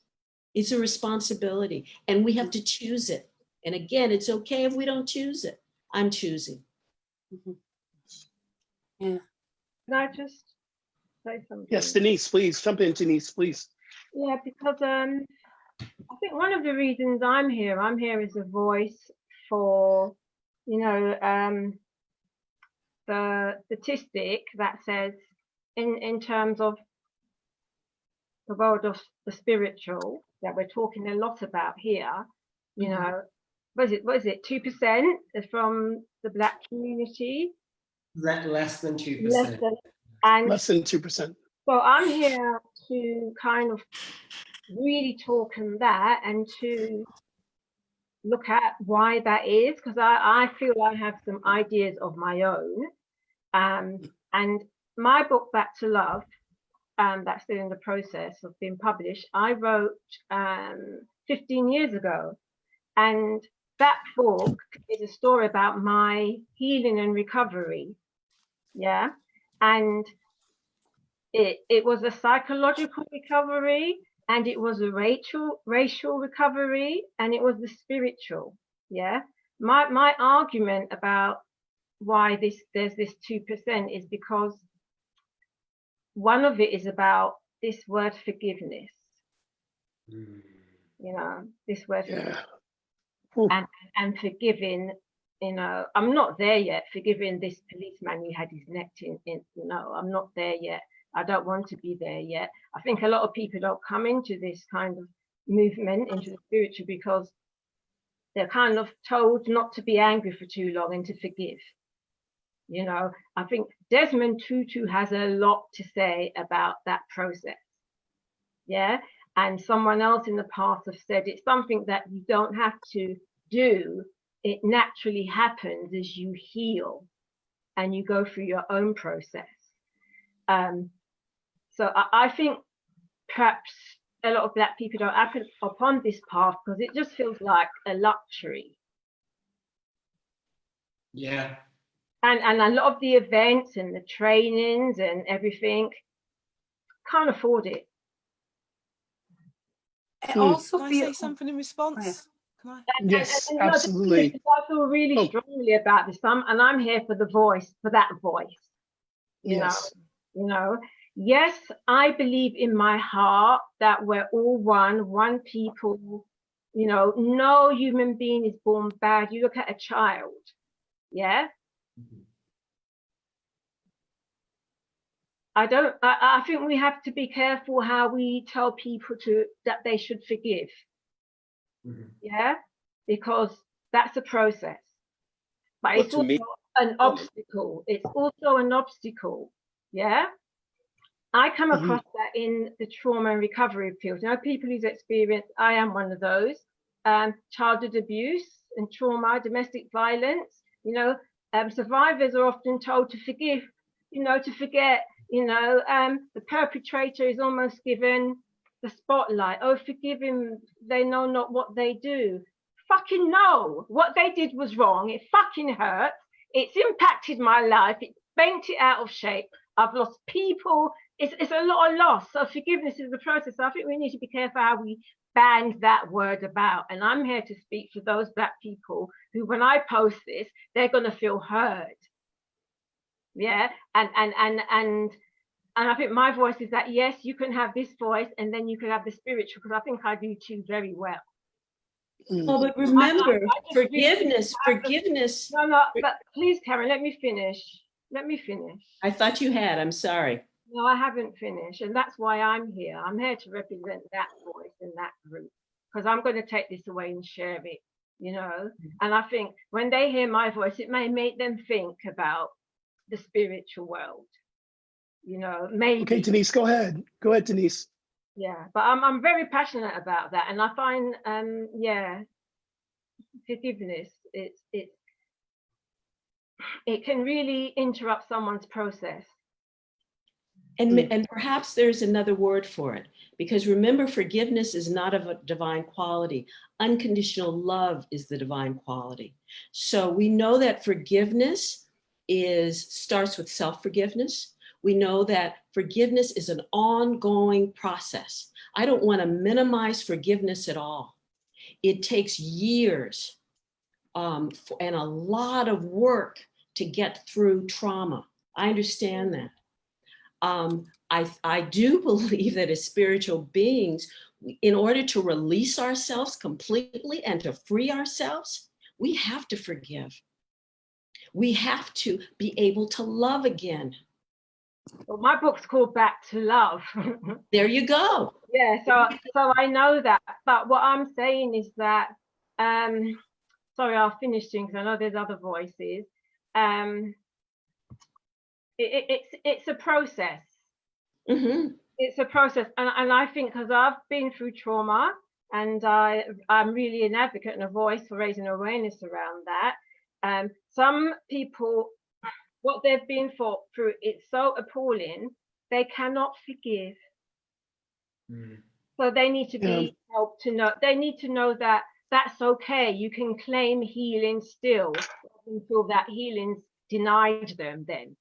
It's a responsibility, and we have to choose it. And again, it's okay if we don't choose it. I'm choosing. Yeah. Can I just say something? Yes, Denise, please jump in, Denise, please. Yeah, because I think one of the reasons I'm here as a voice for, the statistic that says in terms of the world of the spiritual that we're talking a lot about here, what is it, 2% from the Black community? Less than 2%. Less than 2%. So I'm here to kind of really talk on that and to look at why that is, because I feel I have some ideas of my own. And my book, Back to Love, that's still in the process of being published, I wrote 15 years ago. And that book is a story about my healing and recovery. Yeah. And it was a psychological recovery, and it was a racial recovery, and it was the spiritual. Yeah. My argument about why there's this 2% is because one of it is about this word forgiveness. This word forgiveness. And forgiving, I'm not there yet. Forgiving this policeman who had his neck in, I'm not there yet. I don't want to be there yet. I think a lot of people don't come into this kind of movement, into the spiritual, because they're kind of told not to be angry for too long and to forgive. I think Desmond Tutu has a lot to say about that process. Yeah. And someone else in the past have said it's something that you don't have to do. It naturally happens as you heal and you go through your own process. So I think perhaps a lot of Black people don't happen upon this path because it just feels like a luxury. Yeah. And a lot of the events and the trainings and everything, can't afford it. It also Can I feels say something in response? Can I? Yes, and absolutely. I feel really strongly about this, and I'm here for the voice, for that voice. Yes. Yes, I believe in my heart that we're all one people. No human being is born bad. You look at a child, yeah. I think we have to be careful how we tell people that they should forgive. Yeah, because that's a process. But Well, it's to also me, an obstacle. It's also an obstacle. Yeah. I come across that in the trauma and recovery field. You know, people who's experienced, I am one of those, childhood abuse and trauma, domestic violence. You know, survivors are often told to forgive, you know, to forget. You know, the perpetrator is almost given the spotlight. Oh, forgive him. They know not what they do. Fucking no. What they did was wrong. It fucking hurt. It's impacted my life. It bent it out of shape. I've lost people. It's a lot of loss. So forgiveness is the process. So I think we need to be careful how we bang that word about. And I'm here to speak for those Black people who, when I post this, they're going to feel heard. Yeah, and I think my voice is that, yes, you can have this voice, and then you can have the spiritual, because I think I do too very well. Oh, but remember, forgiveness. No, but please, Karen, let me finish. I thought you had. I'm sorry. No, I haven't finished, and that's why I'm here. I'm here to represent that voice in that group, because I'm going to take this away and share it, you know. And I think when they hear my voice, it may make them think about the spiritual world, you know. Maybe. Okay, Denise, go ahead. Go ahead, Denise. Yeah, but I'm very passionate about that, and I find forgiveness, it can really interrupt someone's process. And perhaps there's another word for it, because remember, forgiveness is not of a divine quality. Unconditional love is the divine quality. So we know that forgiveness starts with self-forgiveness. We know that forgiveness is an ongoing process. I don't want to minimize forgiveness at all. It takes years and a lot of work to get through trauma. I understand that. I do believe that as spiritual beings, in order to release ourselves completely and to free ourselves, we have to forgive. We have to be able to love again. Well, my book's called Back to Love. There you go. Yeah, so I know that. But what I'm saying is that, sorry, I'll finish soon because I know there's other voices. It's a process. Mm-hmm. It's a process, and I think because I've been through trauma, and I'm really an advocate and a voice for raising awareness around that. Some people, what they've been through, it's so appalling, they cannot forgive. So they need to be helped to know. They need to know that that's okay. You can claim healing still until that healing's denied them then.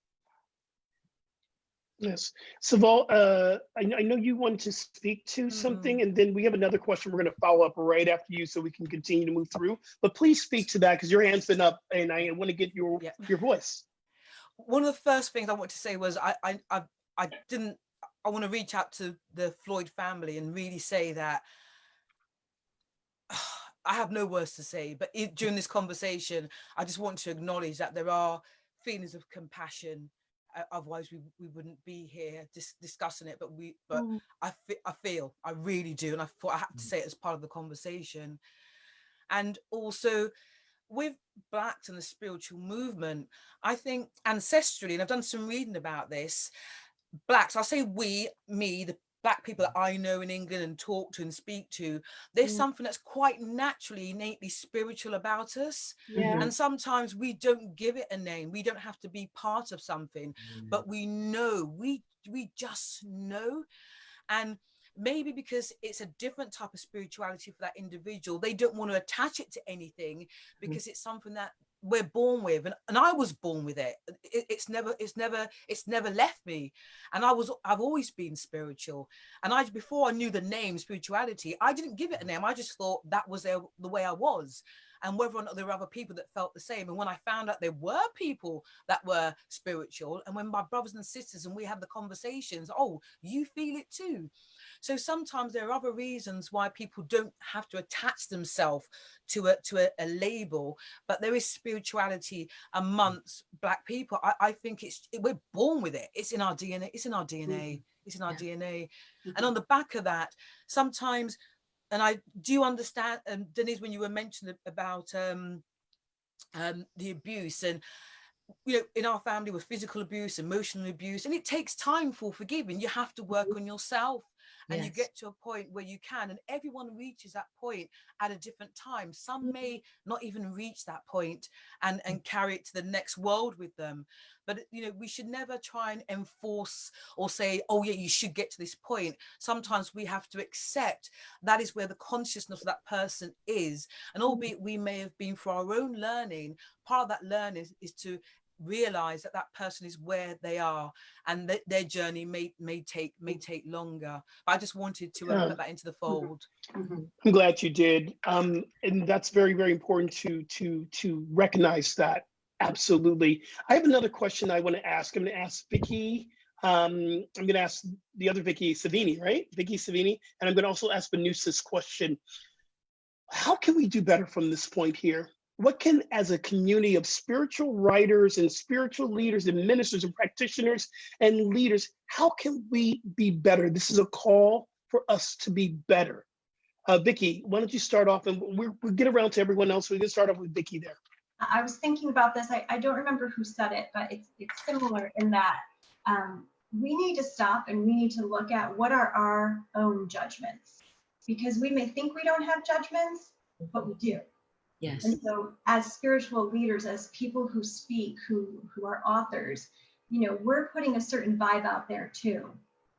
Yes. Saval, I know you wanted to speak to something, and then we have another question we're going to follow up right after you so we can continue to move through. But please speak to that because your hand's been up and I want to get your voice. One of the first things I want to say was I want to reach out to the Floyd family and really say that I have no words to say, but during this conversation, I just want to acknowledge that there are feelings of compassion. Otherwise we wouldn't be here discussing it, but I really do, and I thought I had to say it as part of the conversation. And also with Blacks and the spiritual movement, I think ancestrally, and I've done some reading about this, Blacks, I'll say the Black people that I know in England and talk to and speak to, there's something that's quite naturally, innately spiritual about us. And sometimes we don't give it a name. We don't have to be part of something, but we know, we just know. And maybe because it's a different type of spirituality for that individual, they don't want to attach it to anything because it's something that we're born with, and I was born with it. It's never left me, and I've always been spiritual. And before I knew the name spirituality, I didn't give it a name. I just thought that was the way I was, and whether or not there were other people that felt the same. And when I found out there were people that were spiritual, and when my brothers and sisters and we had the conversations, oh, you feel it too. So sometimes there are other reasons why people don't have to attach themselves to a label, but there is spirituality amongst Black people. I think we're born with it. It's in our DNA. It's in our DNA. It's in our DNA. And on the back of that, sometimes I do understand, Denise, when you were mentioning about the abuse, and you know, in our family with physical abuse, emotional abuse, and it takes time for forgiving. You have to work on yourself, and you get to a point where you can, and everyone reaches that point at a different time. Some may not even reach that point and carry it to the next world with them. But you know, we should never try and enforce or say, oh yeah, you should get to this point. Sometimes we have to accept that is where the consciousness of that person is, and albeit we may have been for our own learning, part of that learning is to realize that that person is where they are, and that their journey may take longer. But I just wanted to put that into the fold. I'm glad you did, and that's very, very important to recognize that. Absolutely. I have another question I want to ask. I'm going to ask Vicky. I'm going to ask the other Vicky Savini, right? Vicky Savini, and I'm going to also ask Benusa this question. How can we do better from this point here? What can, as a community of spiritual writers and spiritual leaders and ministers and practitioners and leaders, how can we be better? This is a call for us to be better. Vicky, why don't you start off, and we'll get around to everyone else. We can start off with Vicky there. I was thinking about this. I don't remember who said it, but it's similar in that we need to stop and we need to look at what are our own judgments, because we may think we don't have judgments, but we do. Yes. And so as spiritual leaders, as people who speak, who are authors, you know, we're putting a certain vibe out there too.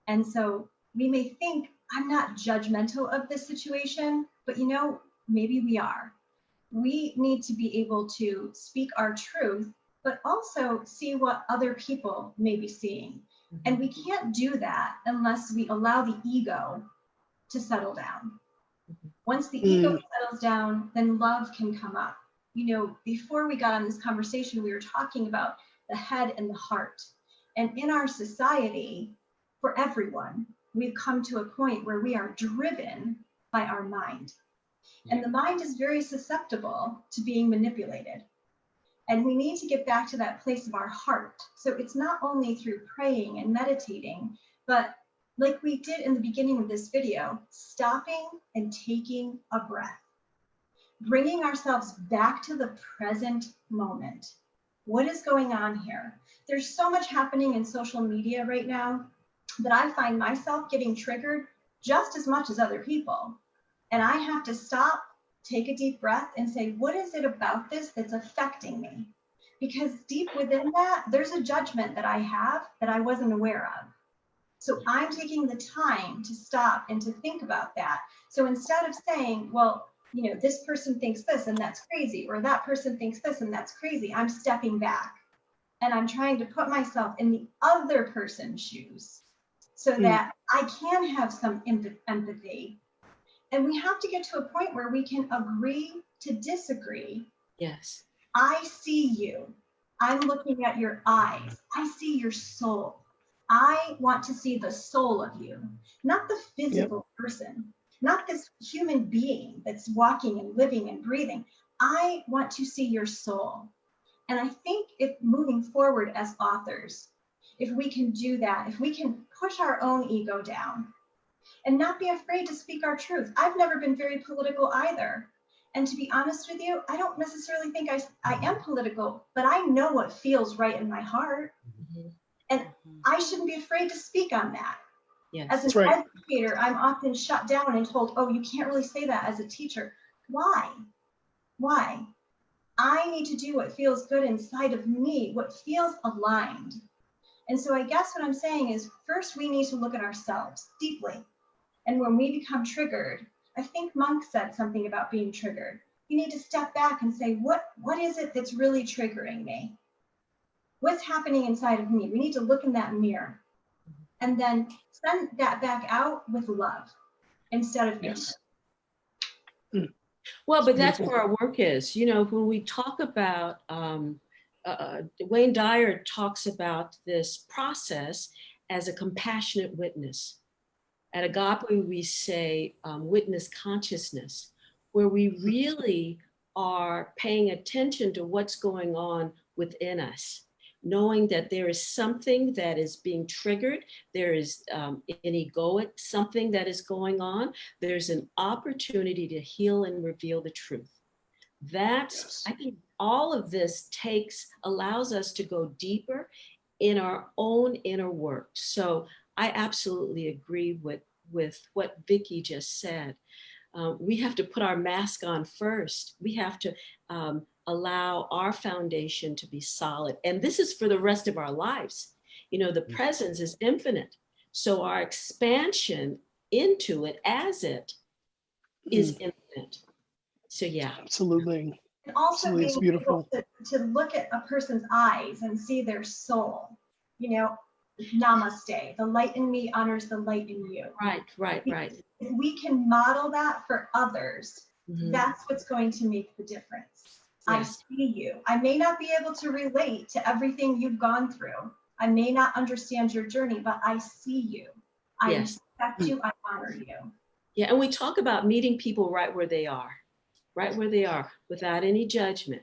And so we may think, I'm not judgmental of this situation, but you know, maybe we are. We need to be able to speak our truth, but also see what other people may be seeing. And we can't do that unless we allow the ego to settle down. Once the ego settles down, then love can come up. You know, before we got on this conversation, we were talking about the head and the heart. And in our society, for everyone, we've come to a point where we are driven by our mind. And the mind is very susceptible to being manipulated. And we need to get back to that place of our heart. So it's not only through praying and meditating, but like we did in the beginning of this video, stopping and taking a breath, bringing ourselves back to the present moment. What is going on here? There's so much happening in social media right now that I find myself getting triggered just as much as other people. And I have to stop, take a deep breath and say, what is it about this that's affecting me? Because deep within that, there's a judgment that I have that I wasn't aware of. So I'm taking the time to stop and to think about that. So instead of saying, well, you know, this person thinks this and that's crazy, or that person thinks this and that's crazy, I'm stepping back and I'm trying to put myself in the other person's shoes so that I can have some empathy. And we have to get to a point where we can agree to disagree. Yes. I see you. I'm looking at your eyes. I see your soul. I want to see the soul of you, not the physical person, not this human being that's walking and living and breathing. I want to see your soul. And I think if moving forward as authors, if we can do that, if we can push our own ego down and not be afraid to speak our truth. I've never been very political either. And to be honest with you, I don't necessarily think I am political, but I know what feels right in my heart. And I shouldn't be afraid to speak on that. Yes. As an educator, I'm often shut down and told, oh, you can't really say that as a teacher. Why? Why? I need to do what feels good inside of me, what feels aligned. And so I guess what I'm saying is, first we need to look at ourselves deeply. And when we become triggered, I think Monk said something about being triggered. You need to step back and say, what is it that's really triggering me? What's happening inside of me? We need to look in that mirror and then send that back out with love instead of Yes. Well, but that's where our work is. You know, when we talk about, Wayne Dyer talks about this process as a compassionate witness. At Agape, we say witness consciousness, where we really are paying attention to what's going on within us. knowing that there is something that is being triggered, there is an egoic something that is going on, there's an opportunity to heal and reveal the truth. That's, I think all of this allows us to go deeper in our own inner work. So I absolutely agree with what Vicki just said. We have to put our mask on first. We have to allow our foundation to be solid. And this is for the rest of our lives. You know, the presence is infinite. So our expansion into it as it is infinite. So yeah. Absolutely. And also Absolutely, it's being beautiful. able to look at a person's eyes and see their soul. You know, namaste. The light in me honors the light in you. Right. If we can model that for others, Mhm. that's what's going to make the difference. I Yes. see you. I may not be able to relate to everything you've gone through. I may not understand your journey, but I see you. I Yes. respect you. I honor you. Yeah, and we talk about meeting people right where they are, without any judgment.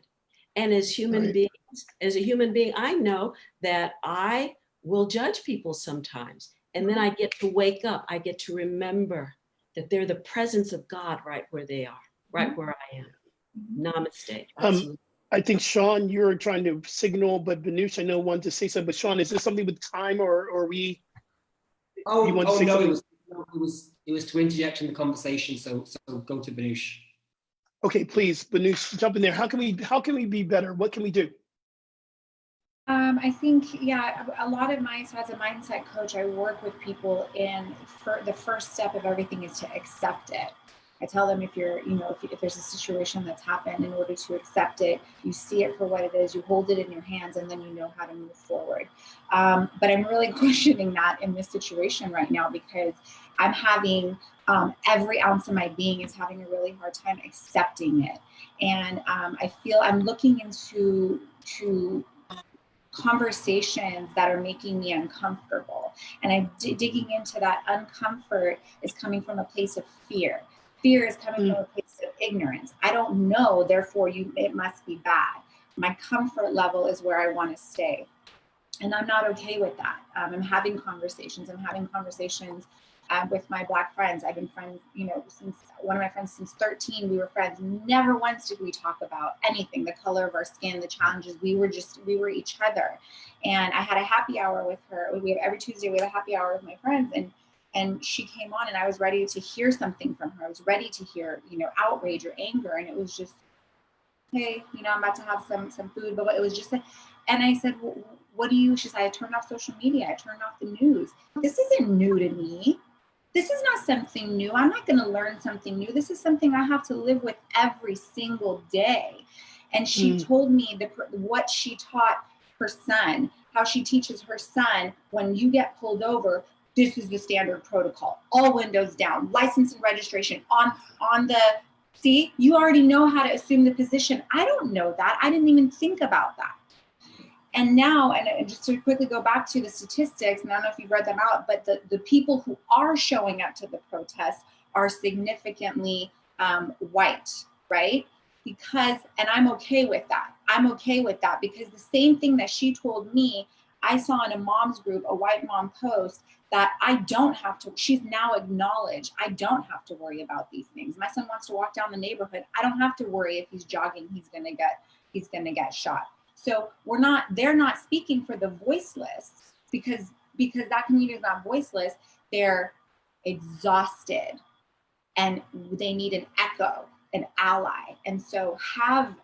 And as human Right. beings, as a human being, I know that I will judge people sometimes. And then I get to wake up. I get to remember that they're the presence of God right where they are, right where I am. Namaste. Absolutely. I think, Sean, you're trying to signal, but Banush, I know, wanted to say something. But Sean, is this something with time, or we? Oh, You want to say no, something? it was to interject in the conversation. So go to Banush. Okay, please, Banush, jump in there. How can we be better? What can we do? I think, yeah, a lot of my, so as a mindset coach, I work with people, and for the first step of everything is to accept it. I tell them, if you're, you know, if there's a situation that's happened, in order to accept it, you see it for what it is, you hold it in your hands, and then you know how to move forward. But I'm really questioning that in this situation right now, because I'm having, every ounce of my being is having a really hard time accepting it. And I feel I'm looking into conversations that are making me uncomfortable. And I'm digging into that uncomfort is coming from a place of fear. Fear is coming from a place of ignorance. I don't know, therefore it must be bad. My comfort level is where I want to stay. And I'm not okay with that. I'm having conversations. With my Black friends. I've been friends, you know, since one of my friends since 13, we were friends. Never once did we talk about anything, the color of our skin, the challenges. We were each other. And I had a happy hour with her. Every Tuesday we have a happy hour with my friends, and she came on, and I was ready to hear something from her. I was ready to hear, you know, outrage or anger. And it was just, hey, you know, I'm about to have some food, but it was just, and I said, well, what do you, she said, I turned off social media. I turned off the news. This isn't new to me. This is not something new. I'm not going to learn something new. This is something I have to live with every single day. And she told me what she taught her son, how she teaches her son, when you get pulled over, this is the standard protocol. All windows down, license and registration on the, see, you already know how to assume the position. I don't know that. I didn't even think about that. And now, and just to quickly go back to the statistics, and I don't know if you've read them out, but the people who are showing up to the protests are significantly white, right? Because, and I'm okay with that. I'm okay with that, because the same thing that she told me, I saw in a mom's group, a white mom post, that I don't have to, she's now acknowledged, I don't have to worry about these things. My son wants to walk down the neighborhood. I don't have to worry if he's jogging, he's gonna get shot. So they're not speaking for the voiceless, because that community is not voiceless. They're exhausted and they need an echo, an ally. And so have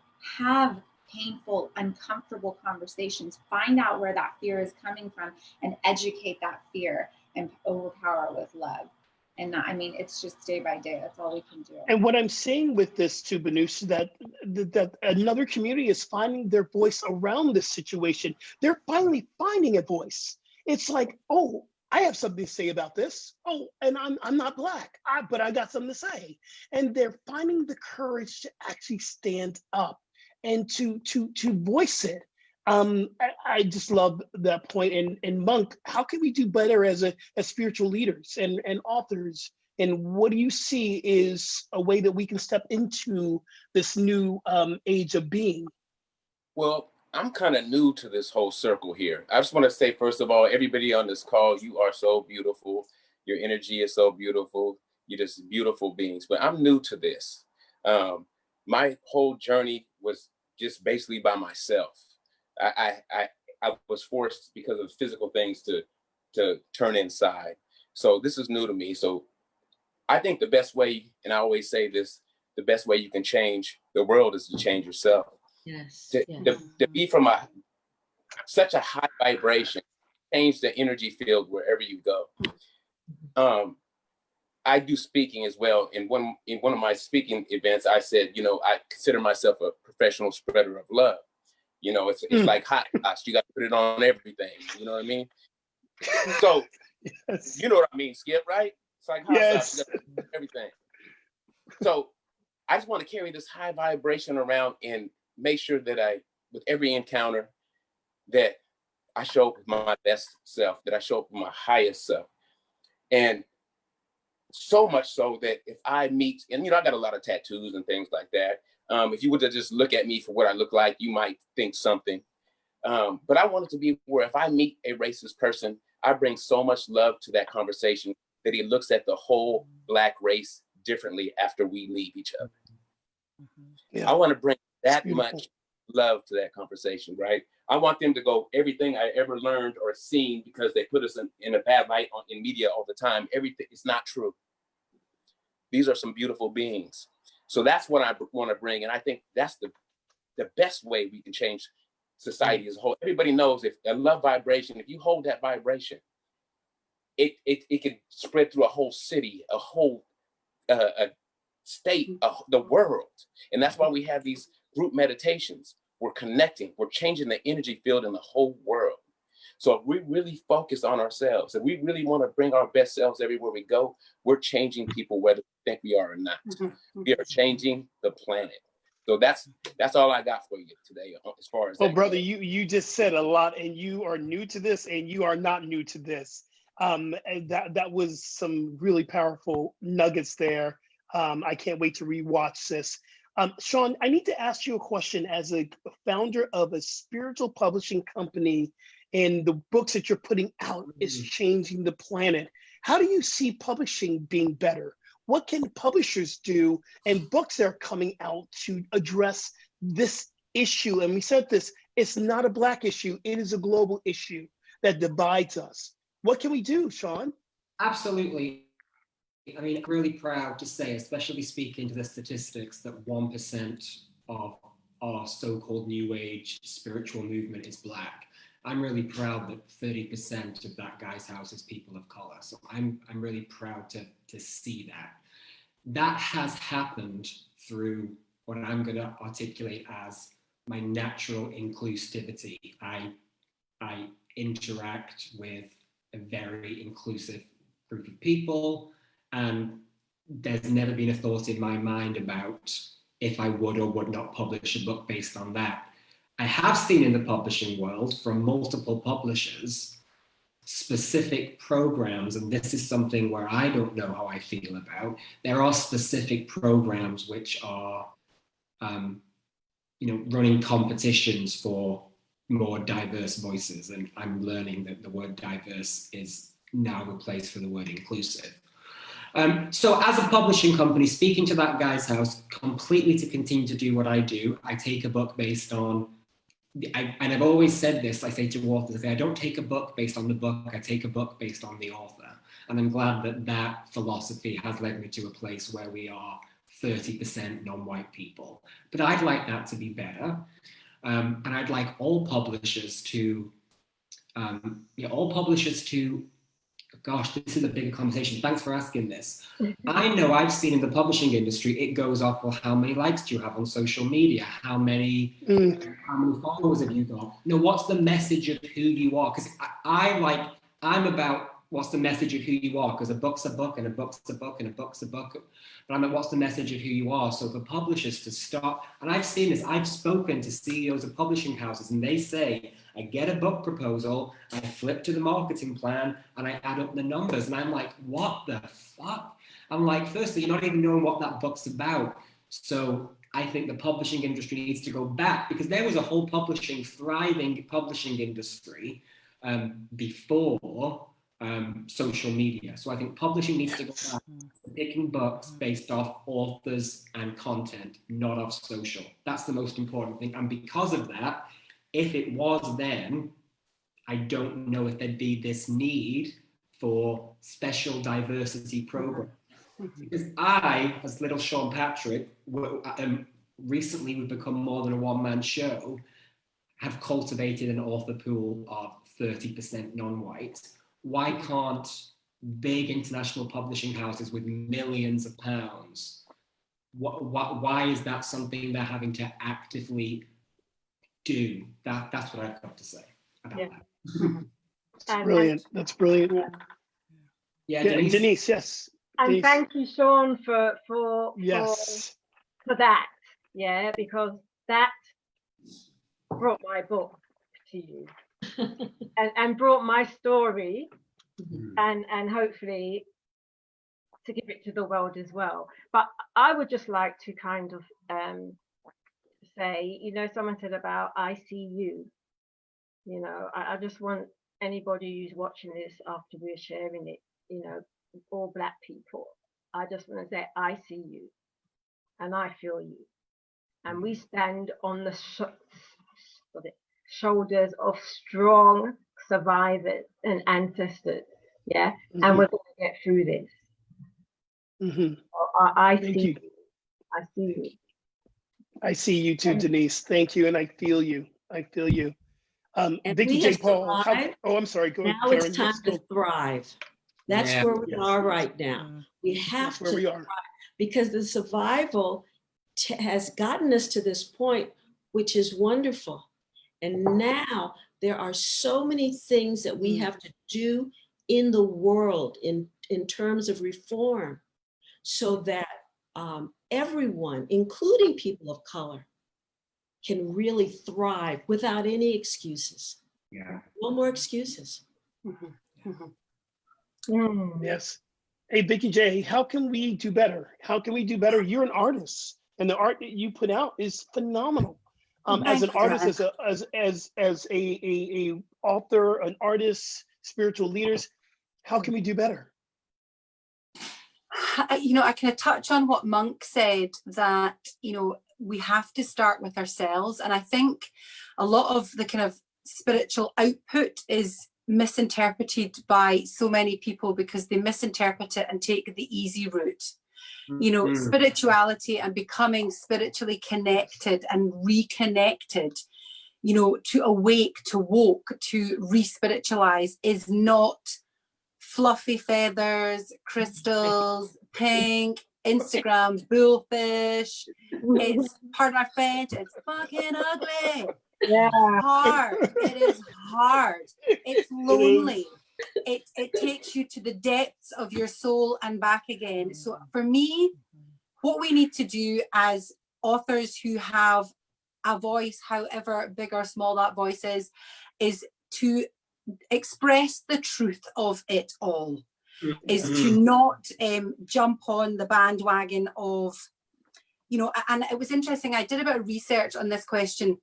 painful, uncomfortable conversations, find out where that fear is coming from, and educate that fear and overpower it with love. And I mean, it's just day by day. That's all we can do. And what I'm saying with this too, Banush, that another community is finding their voice around this situation. They're finally finding a voice. It's like, oh, I have something to say about this. Oh, and I'm not Black, but I got something to say. And they're finding the courage to actually stand up and to voice it. I just love that point. And Monk, how can we do better as spiritual leaders and authors? And what do you see is a way that we can step into this new age of being? Well, I'm kind of new to this whole circle here. I just want to say, first of all, everybody on this call, you are so beautiful. Your energy is so beautiful. You're just beautiful beings. But I'm new to this. My whole journey was just basically by myself. I was forced because of physical things to turn inside. So this is new to me. So I think the best way, and I always say this, the best way you can change the world is to change yourself. Yes. To be from such a high vibration, change the energy field wherever you go. I do speaking as well. In one of my speaking events, I said, I consider myself a professional spreader of love. It's like hot sauce. You got to put it on everything. You know what I mean? So, Yes. you know what I mean, Skip, right? It's like hot sauce. You got to put it on everything. So I just want to carry this high vibration around and make sure that with every encounter, that I show up with my best self, that I show up with my highest self. And so much so that if I meet, and I got a lot of tattoos and things like that. If you were to just look at me for what I look like, you might think something. But I want it to be where if I meet a racist person, I bring so much love to that conversation that he looks at the whole Black race differently after we leave each other. Yeah. I want to bring that much love to that conversation, right? I want them to go, everything I ever learned or seen, because they put us in a bad light in media all the time, everything is not true. These are some beautiful beings. So that's what I want to bring. And I think that's the best way we can change society as a whole. Everybody knows if a love vibration, if you hold that vibration, it can spread through a whole city, a whole a state, the world. And that's why we have these group meditations. We're connecting, we're changing the energy field in the whole world. So if we really focus on ourselves, if we really want to bring our best selves everywhere we go, we're changing people whether we think we are or not. We are changing the planet. So that's all I got for you today as far as. Well, brother, you just said a lot, and you are new to this, and you are not new to this. And that was some really powerful nuggets there. I can't wait to rewatch this. Sean, I need to ask you a question. As a founder of a spiritual publishing company, and the books that you're putting out is changing the planet, how do you see publishing being better? What can publishers do and books that are coming out to address this issue? And we said this, it's not a Black issue, it is a global issue that divides us. What can we do, Sean? Absolutely. I mean, I'm really proud to say, especially speaking to the statistics, that 1% of our so-called New Age spiritual movement is Black. I'm really proud that 30% of that guy's house is people of color. So I'm really proud to see that. That has happened through what I'm going to articulate as my natural inclusivity. I interact with a very inclusive group of people, and there's never been a thought in my mind about if I would or would not publish a book based on that. I have seen in the publishing world from multiple publishers specific programs, and this is something where I don't know how I feel about. There are specific programs which are, running competitions for more diverse voices, and I'm learning that the word diverse is now replaced for the word inclusive. So as a publishing company, speaking to that guy's house, completely to continue to do what I do, I take a book based on, and I've always said this, I say to authors, I don't take a book based on the book, I take a book based on the author. And I'm glad that that philosophy has led me to a place where we are 30% non-white people. But I'd like that to be better. And I'd like all publishers to, gosh, this is a bigger conversation. Thanks for asking this. I know I've seen in the publishing industry, it goes off, well, how many likes do you have on social media? How many followers have you got? No, what's the message of who you are? Because I'm about what's the message of who you are? Because a book's a book and a book's a book and a book's a book. But I'm like, what's the message of who you are? So for publishers to stop, and I've seen this, I've spoken to CEOs of publishing houses, and they say, I get a book proposal, I flip to the marketing plan, and I add up the numbers. And I'm like, what the fuck? I'm like, firstly, you're not even knowing what that book's about. So I think the publishing industry needs to go back, because there was a whole thriving publishing industry before social media. So I think publishing needs to go back to picking books based off authors and content, not off social. That's the most important thing. And because of that, if it was then, I don't know if there'd be this need for special diversity programs. Because I, as little Sean Patrick, recently we've become more than a one-man show, have cultivated an author pool of 30% non-white. Why can't big international publishing houses with millions of pounds, why is that something they're having to actively do? That's what I've got to say about that. That's brilliant. That's brilliant. Yeah, Denise, yes. And Denise. thank you, Sean, for that. Yeah, because that brought my book to you and brought my story and hopefully to give it to the world as well. But I would just like to kind of say, you know, someone said about I see you. You know, I just want anybody who's watching this after we're sharing it, you know, all Black people, I just want to say I see you and I feel you, and we stand on the shoulders of strong survivors and ancestors, yeah, and we're going to get through this. I see you. I see you. I see you too, Denise. Thank you, and I feel you. I feel you. Vicky J. Paul. I'm sorry. Go ahead. Now Karen, it's time to thrive. That's where we are right now. We have to thrive, because the survival has gotten us to this point, which is wonderful. And now there are so many things that we have to do in the world in terms of reform, so that everyone, including people of color, can really thrive without any excuses. Yeah. No more excuses. Yes. Hey, Vicky J, how can we do better? How can we do better? You're an artist, and the art that you put out is phenomenal. As an artist, as a author, an artist, spiritual leaders, how can we do better? You know, I kind of touch on what Monk said, that, you know, we have to start with ourselves. And I think a lot of the kind of spiritual output is misinterpreted by so many people, because they misinterpret it and take the easy route. You know, spirituality and becoming spiritually connected and reconnected, you know, to awake, to woke, to re-spiritualize is not fluffy feathers, crystals, pink, Instagram bullfish. It's, pardon my French, it's fucking ugly. Yeah. Hard. It is hard. It's lonely. It takes you to the depths of your soul and back again. So for me, what we need to do as authors who have a voice, however big or small that voice is to express the truth of it all, is to not jump on the bandwagon of, you know. And it was interesting, I did a bit of research on this question,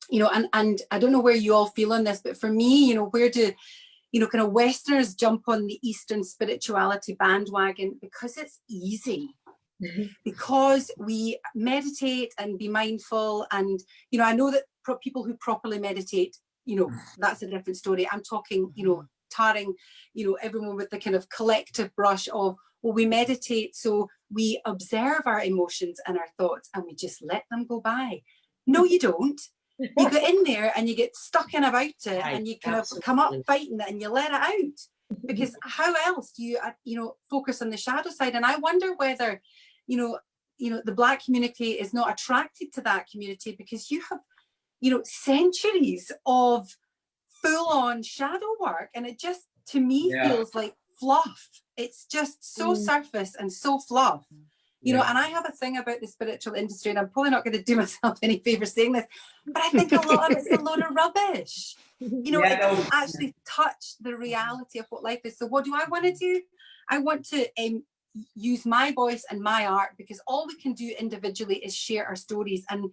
you know, and I don't know where you all feel on this, but for me, you know, where do, you know, kind of Westerners jump on the Eastern spirituality bandwagon? Because it's easy. Because we meditate and be mindful, and, you know, I know that people who properly meditate, you know, that's a different story. I'm talking, you know, tarring, you know, everyone with the kind of collective brush of, well, we meditate so we observe our emotions and our thoughts and we just let them go by. No, you don't. You get in there and you get stuck in about it, and you kind of come up fighting it and you let it out, because how else do you, you know, focus on the shadow side? And I wonder whether, you know, the Black community is not attracted to that community, because you have, you know, centuries of full-on shadow work, and it just, to me, feels like fluff. It's just so surface and so fluff. You know, and I have a thing about the spiritual industry, and I'm probably not going to do myself any favor saying this, but I think a lot of it's a load of rubbish. You know, it doesn't actually touch the reality of what life is. So what do I want to do? I want to, you use my voice and my art, because all we can do individually is share our stories. And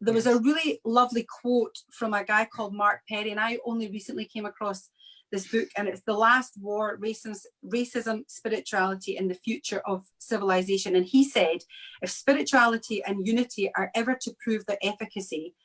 there was a really lovely quote from a guy called Mark Perry, and I only recently came across this book, and it's The Last War, Racism, Spirituality, and the Future of Civilization. And he said, if spirituality and unity are ever to prove their efficacy,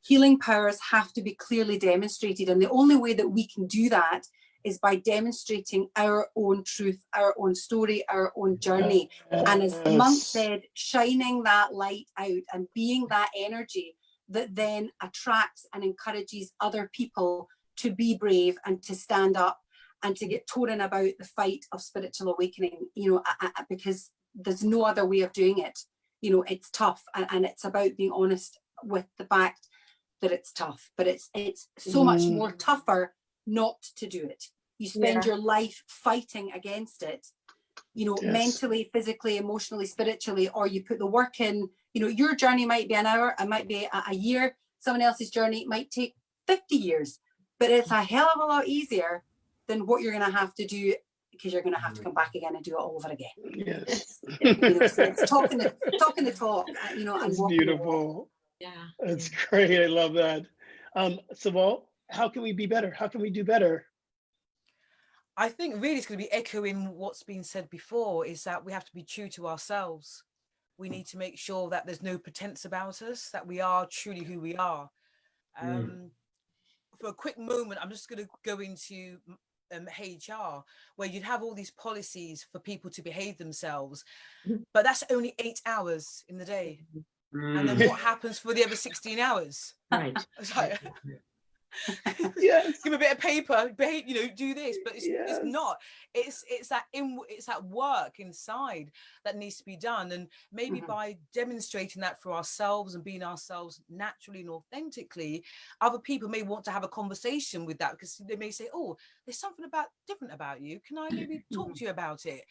healing powers have to be clearly demonstrated. And the only way that we can do that is by demonstrating our own truth, our own story, our own journey. And as Monk said, shining that light out and being that energy that then attracts and encourages other people to be brave and to stand up and to get torn about the fight of spiritual awakening, you know, because there's no other way of doing it. You know, it's tough, and it's about being honest with the fact that it's tough, but it's so much more tougher not to do it. You spend your life fighting against it, you know, mentally, physically, emotionally, spiritually, or you put the work in. You know, your journey might be an hour, it might be a year, someone else's journey might take 50 years, but it's a hell of a lot easier than what you're going to have to do, because you're going to have to come back again and do it all over again. Yes. You know, so it's talking the talk, you know, and That's walking beautiful. Yeah. That's great. I love that. Siobhan, how can we be better? How can we do better? I think really it's going to be echoing what's been said before, is that we have to be true to ourselves. We need to make sure that there's no pretense about us, that we are truly who we are. For a quick moment, I'm just going to go into HR, where you'd have all these policies for people to behave themselves, but that's only 8 hours in the day. And then what happens for the other 16 hours? Right. Like, Yes. give a bit of paper, behave, you know, do this, but it's not. It's that work inside that needs to be done, and maybe by demonstrating that for ourselves and being ourselves naturally and authentically, other people may want to have a conversation with that, because they may say, oh, there's something different about you, can I maybe talk to you about it?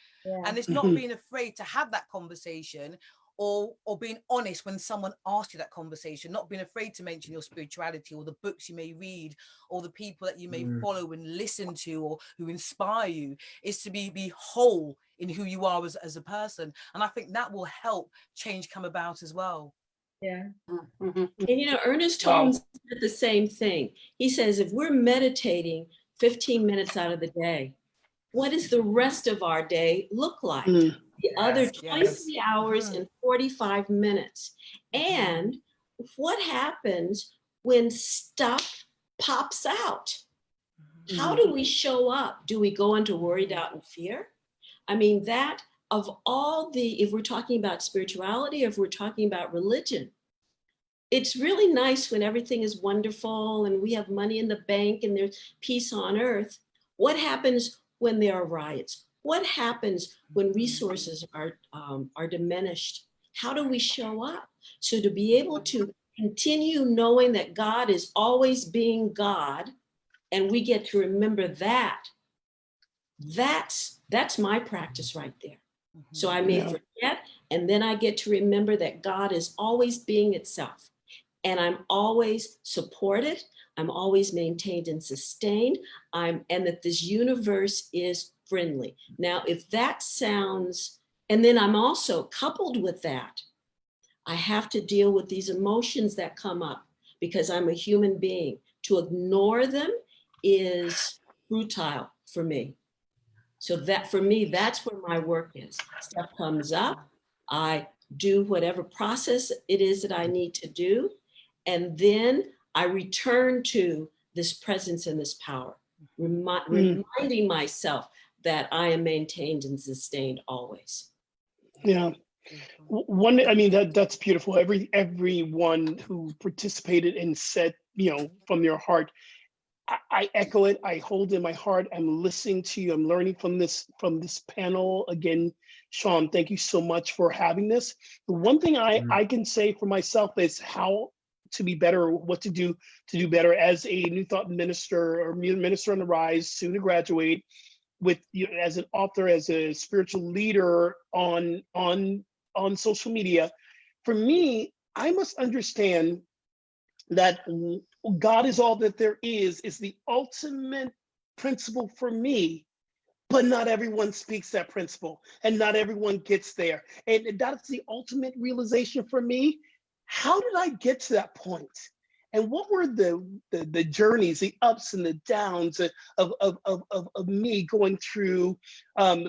And it's not being afraid to have that conversation, or being honest when someone asks you that conversation, not being afraid to mention your spirituality or the books you may read or the people that you may follow and listen to, or who inspire you, is to be whole in who you are as a person. And I think that will help change come about as well. Yeah. And you know, Ernest Holmes said the same thing. He says, if we're meditating 15 minutes out of the day, what does the rest of our day look like? The other 23 hours and 45 minutes. And what happens when stuff pops out? How do we show up? Do we go into worry, doubt, and fear? I mean, that of all the, if we're talking about spirituality, if we're talking about religion, it's really nice when everything is wonderful and we have money in the bank and there's peace on earth. What happens when there are riots? What happens when resources are diminished? How do we show up? So to be able to continue knowing that God is always being God, and we get to remember that, that's my practice right there. So I may forget, and then I get to remember that God is always being itself. And I'm always supported, I'm always maintained and sustained, and that this universe is friendly. Now, if that sounds, and then I'm also coupled with that, I have to deal with these emotions that come up because I'm a human being. To ignore them is futile for me. So that for me, that's where my work is. Stuff comes up, I do whatever process it is that I need to do, and then I return to this presence and this power, reminding myself that I am maintained and sustained always. Yeah. I mean, that's beautiful. Everyone who participated and said, you know, from their heart, I echo it. I hold in my heart. I'm listening to you. I'm learning from this panel. Again, Sean, thank you so much for having this. The one thing I can say for myself is how to be better, or what to do better as a New Thought minister or minister on the rise, soon to graduate, with you know, as an author, as a spiritual leader on social media. For me, I must understand that God is all that there is the ultimate principle for me. but not everyone speaks that principle and not everyone gets there. And that's the ultimate realization for me. How did I get to that point? And what were the journeys, the ups and the downs of me going through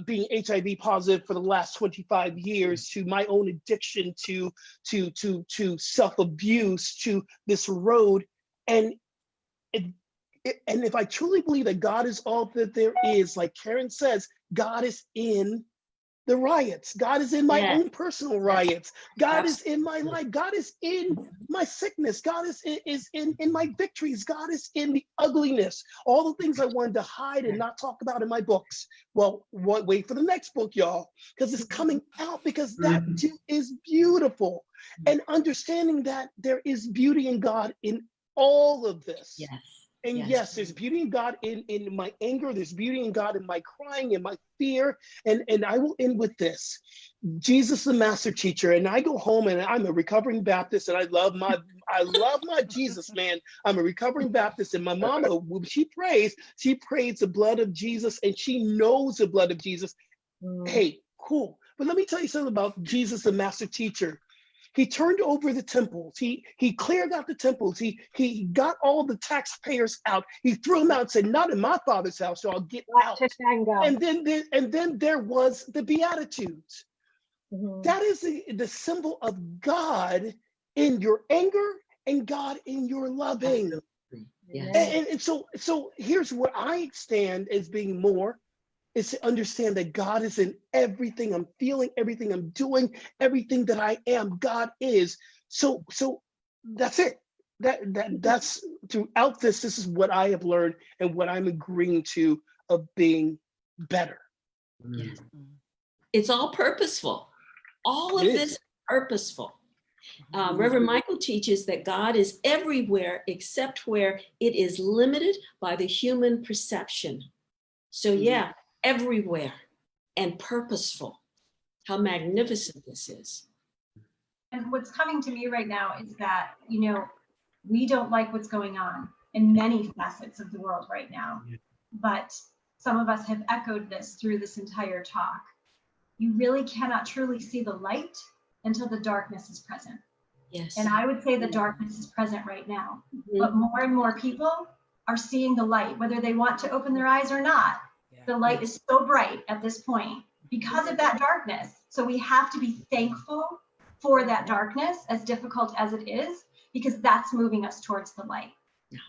being HIV positive for the last 25 years, to my own addiction, to self-abuse, to this road. And and if I truly believe that God is all that there is, like Karen says, God is in the riots. God is in my own personal riots. God is in my life. God is in my sickness. God is in my victories. God is in the ugliness. All the things I wanted to hide and not talk about in my books. Well, wait for the next book, y'all, because it's coming out, because that too is beautiful. And understanding that there is beauty in God in all of this. Yes. And yes, there's beauty in God in my anger. There's beauty in God in my crying and my fear. And I will end with this. Jesus, the master teacher, and I go home and I'm a recovering Baptist, and I love my Jesus, man. I'm a recovering Baptist, and my mama, when she prays the blood of Jesus, and she knows the blood of Jesus. Hey, cool. But let me tell you something about Jesus, the master teacher. He turned over the temples. He cleared out the temples. He got all the taxpayers out. He threw them out and said, "Not in my Father's house, so I'll get out." And then there was the Beatitudes. That is the symbol of God in your anger and God in your loving. Yes. And so here's where I stand as being more, is to understand that God is in everything I'm feeling, everything I'm doing, everything that I am. God is. So that's it. That's throughout this is what I have learned and what I'm agreeing to of being better. Yes. It's all purposeful. All of this is purposeful. Reverend Michael teaches that God is everywhere except where it is limited by the human perception. So yeah, everywhere and purposeful. How magnificent this is. And what's coming to me right now is that, we don't like what's going on in many facets of the world right now. But some of us have echoed this through this entire talk. You really cannot truly see the light until the darkness is present. Yes. And I would say the darkness is present right now. But more and more people are seeing the light, whether they want to open their eyes or not. The light is so bright at this point because of that darkness. So we have to be thankful for that darkness, as difficult as it is, because that's moving us towards the light.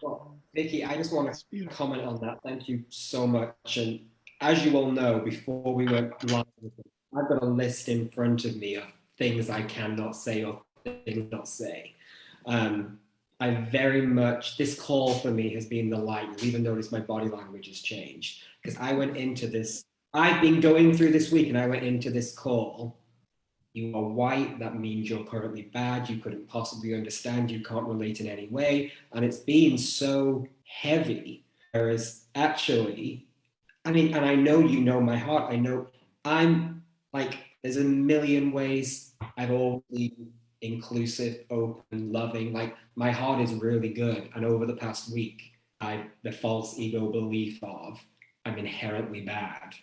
Well, Vicky, I just want to comment on that. Thank you so much. And as you all know, before we went live, I've got a list in front of me of things I cannot say or things not say. I very much, this call for me has been the light. You'll even notice my body language has changed, because I went into this, I've been going through this week and I went into this call. You are white, that means you're currently bad, you couldn't possibly understand, you can't relate in any way. And it's been so heavy. Whereas actually, and I know you know my heart, I know I'm like, there's a million ways I've always been inclusive, open, loving. Like my heart is really good. And over the past week, the false ego belief of I'm inherently bad.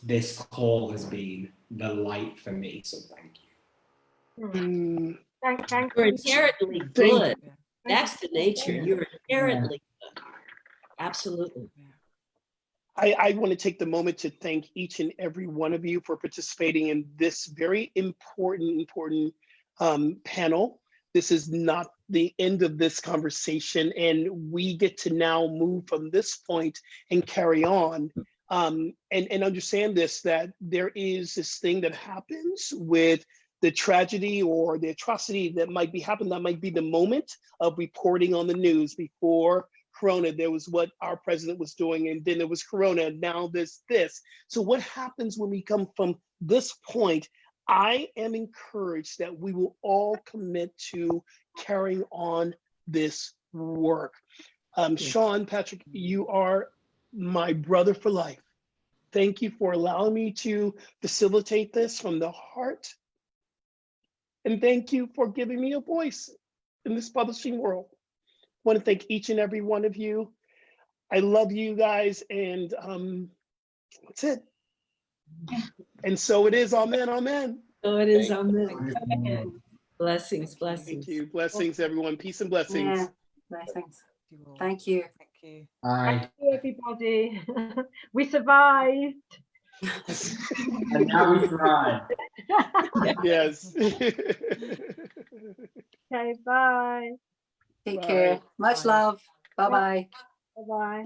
This call has been the light for me. So thank you. You're inherently good. That's the nature. You're inherently good. Absolutely. I want to take the moment to thank each and every one of you for participating in this very important panel. This is not the end of this conversation, and we get to now move from this point and carry on. And understand this, that there is this thing that happens with the tragedy or the atrocity that might be happening. That might be the moment of reporting on the news. Before Corona, there was what our president was doing, and then there was Corona, and now there's this. So what happens when we come from this point? I am encouraged that we will all commit to carrying on this work. Sean, Patrick, you are my brother for life. Thank you for allowing me to facilitate this from the heart. And thank you for giving me a voice in this publishing world. I want to thank each and every one of you. I love you guys, and That's it. And so it is. Amen. Amen. So it is. Thank Amen. Blessings, Thank blessings. you. Blessings, everyone. Peace and blessings. Yeah, blessings. You all. Thank you. Thank you. Bye. Thank you, everybody. We survived. And now we thrive. Yes. Okay, bye. Take Bye. care. Much Bye. love. Bye bye. Bye-bye.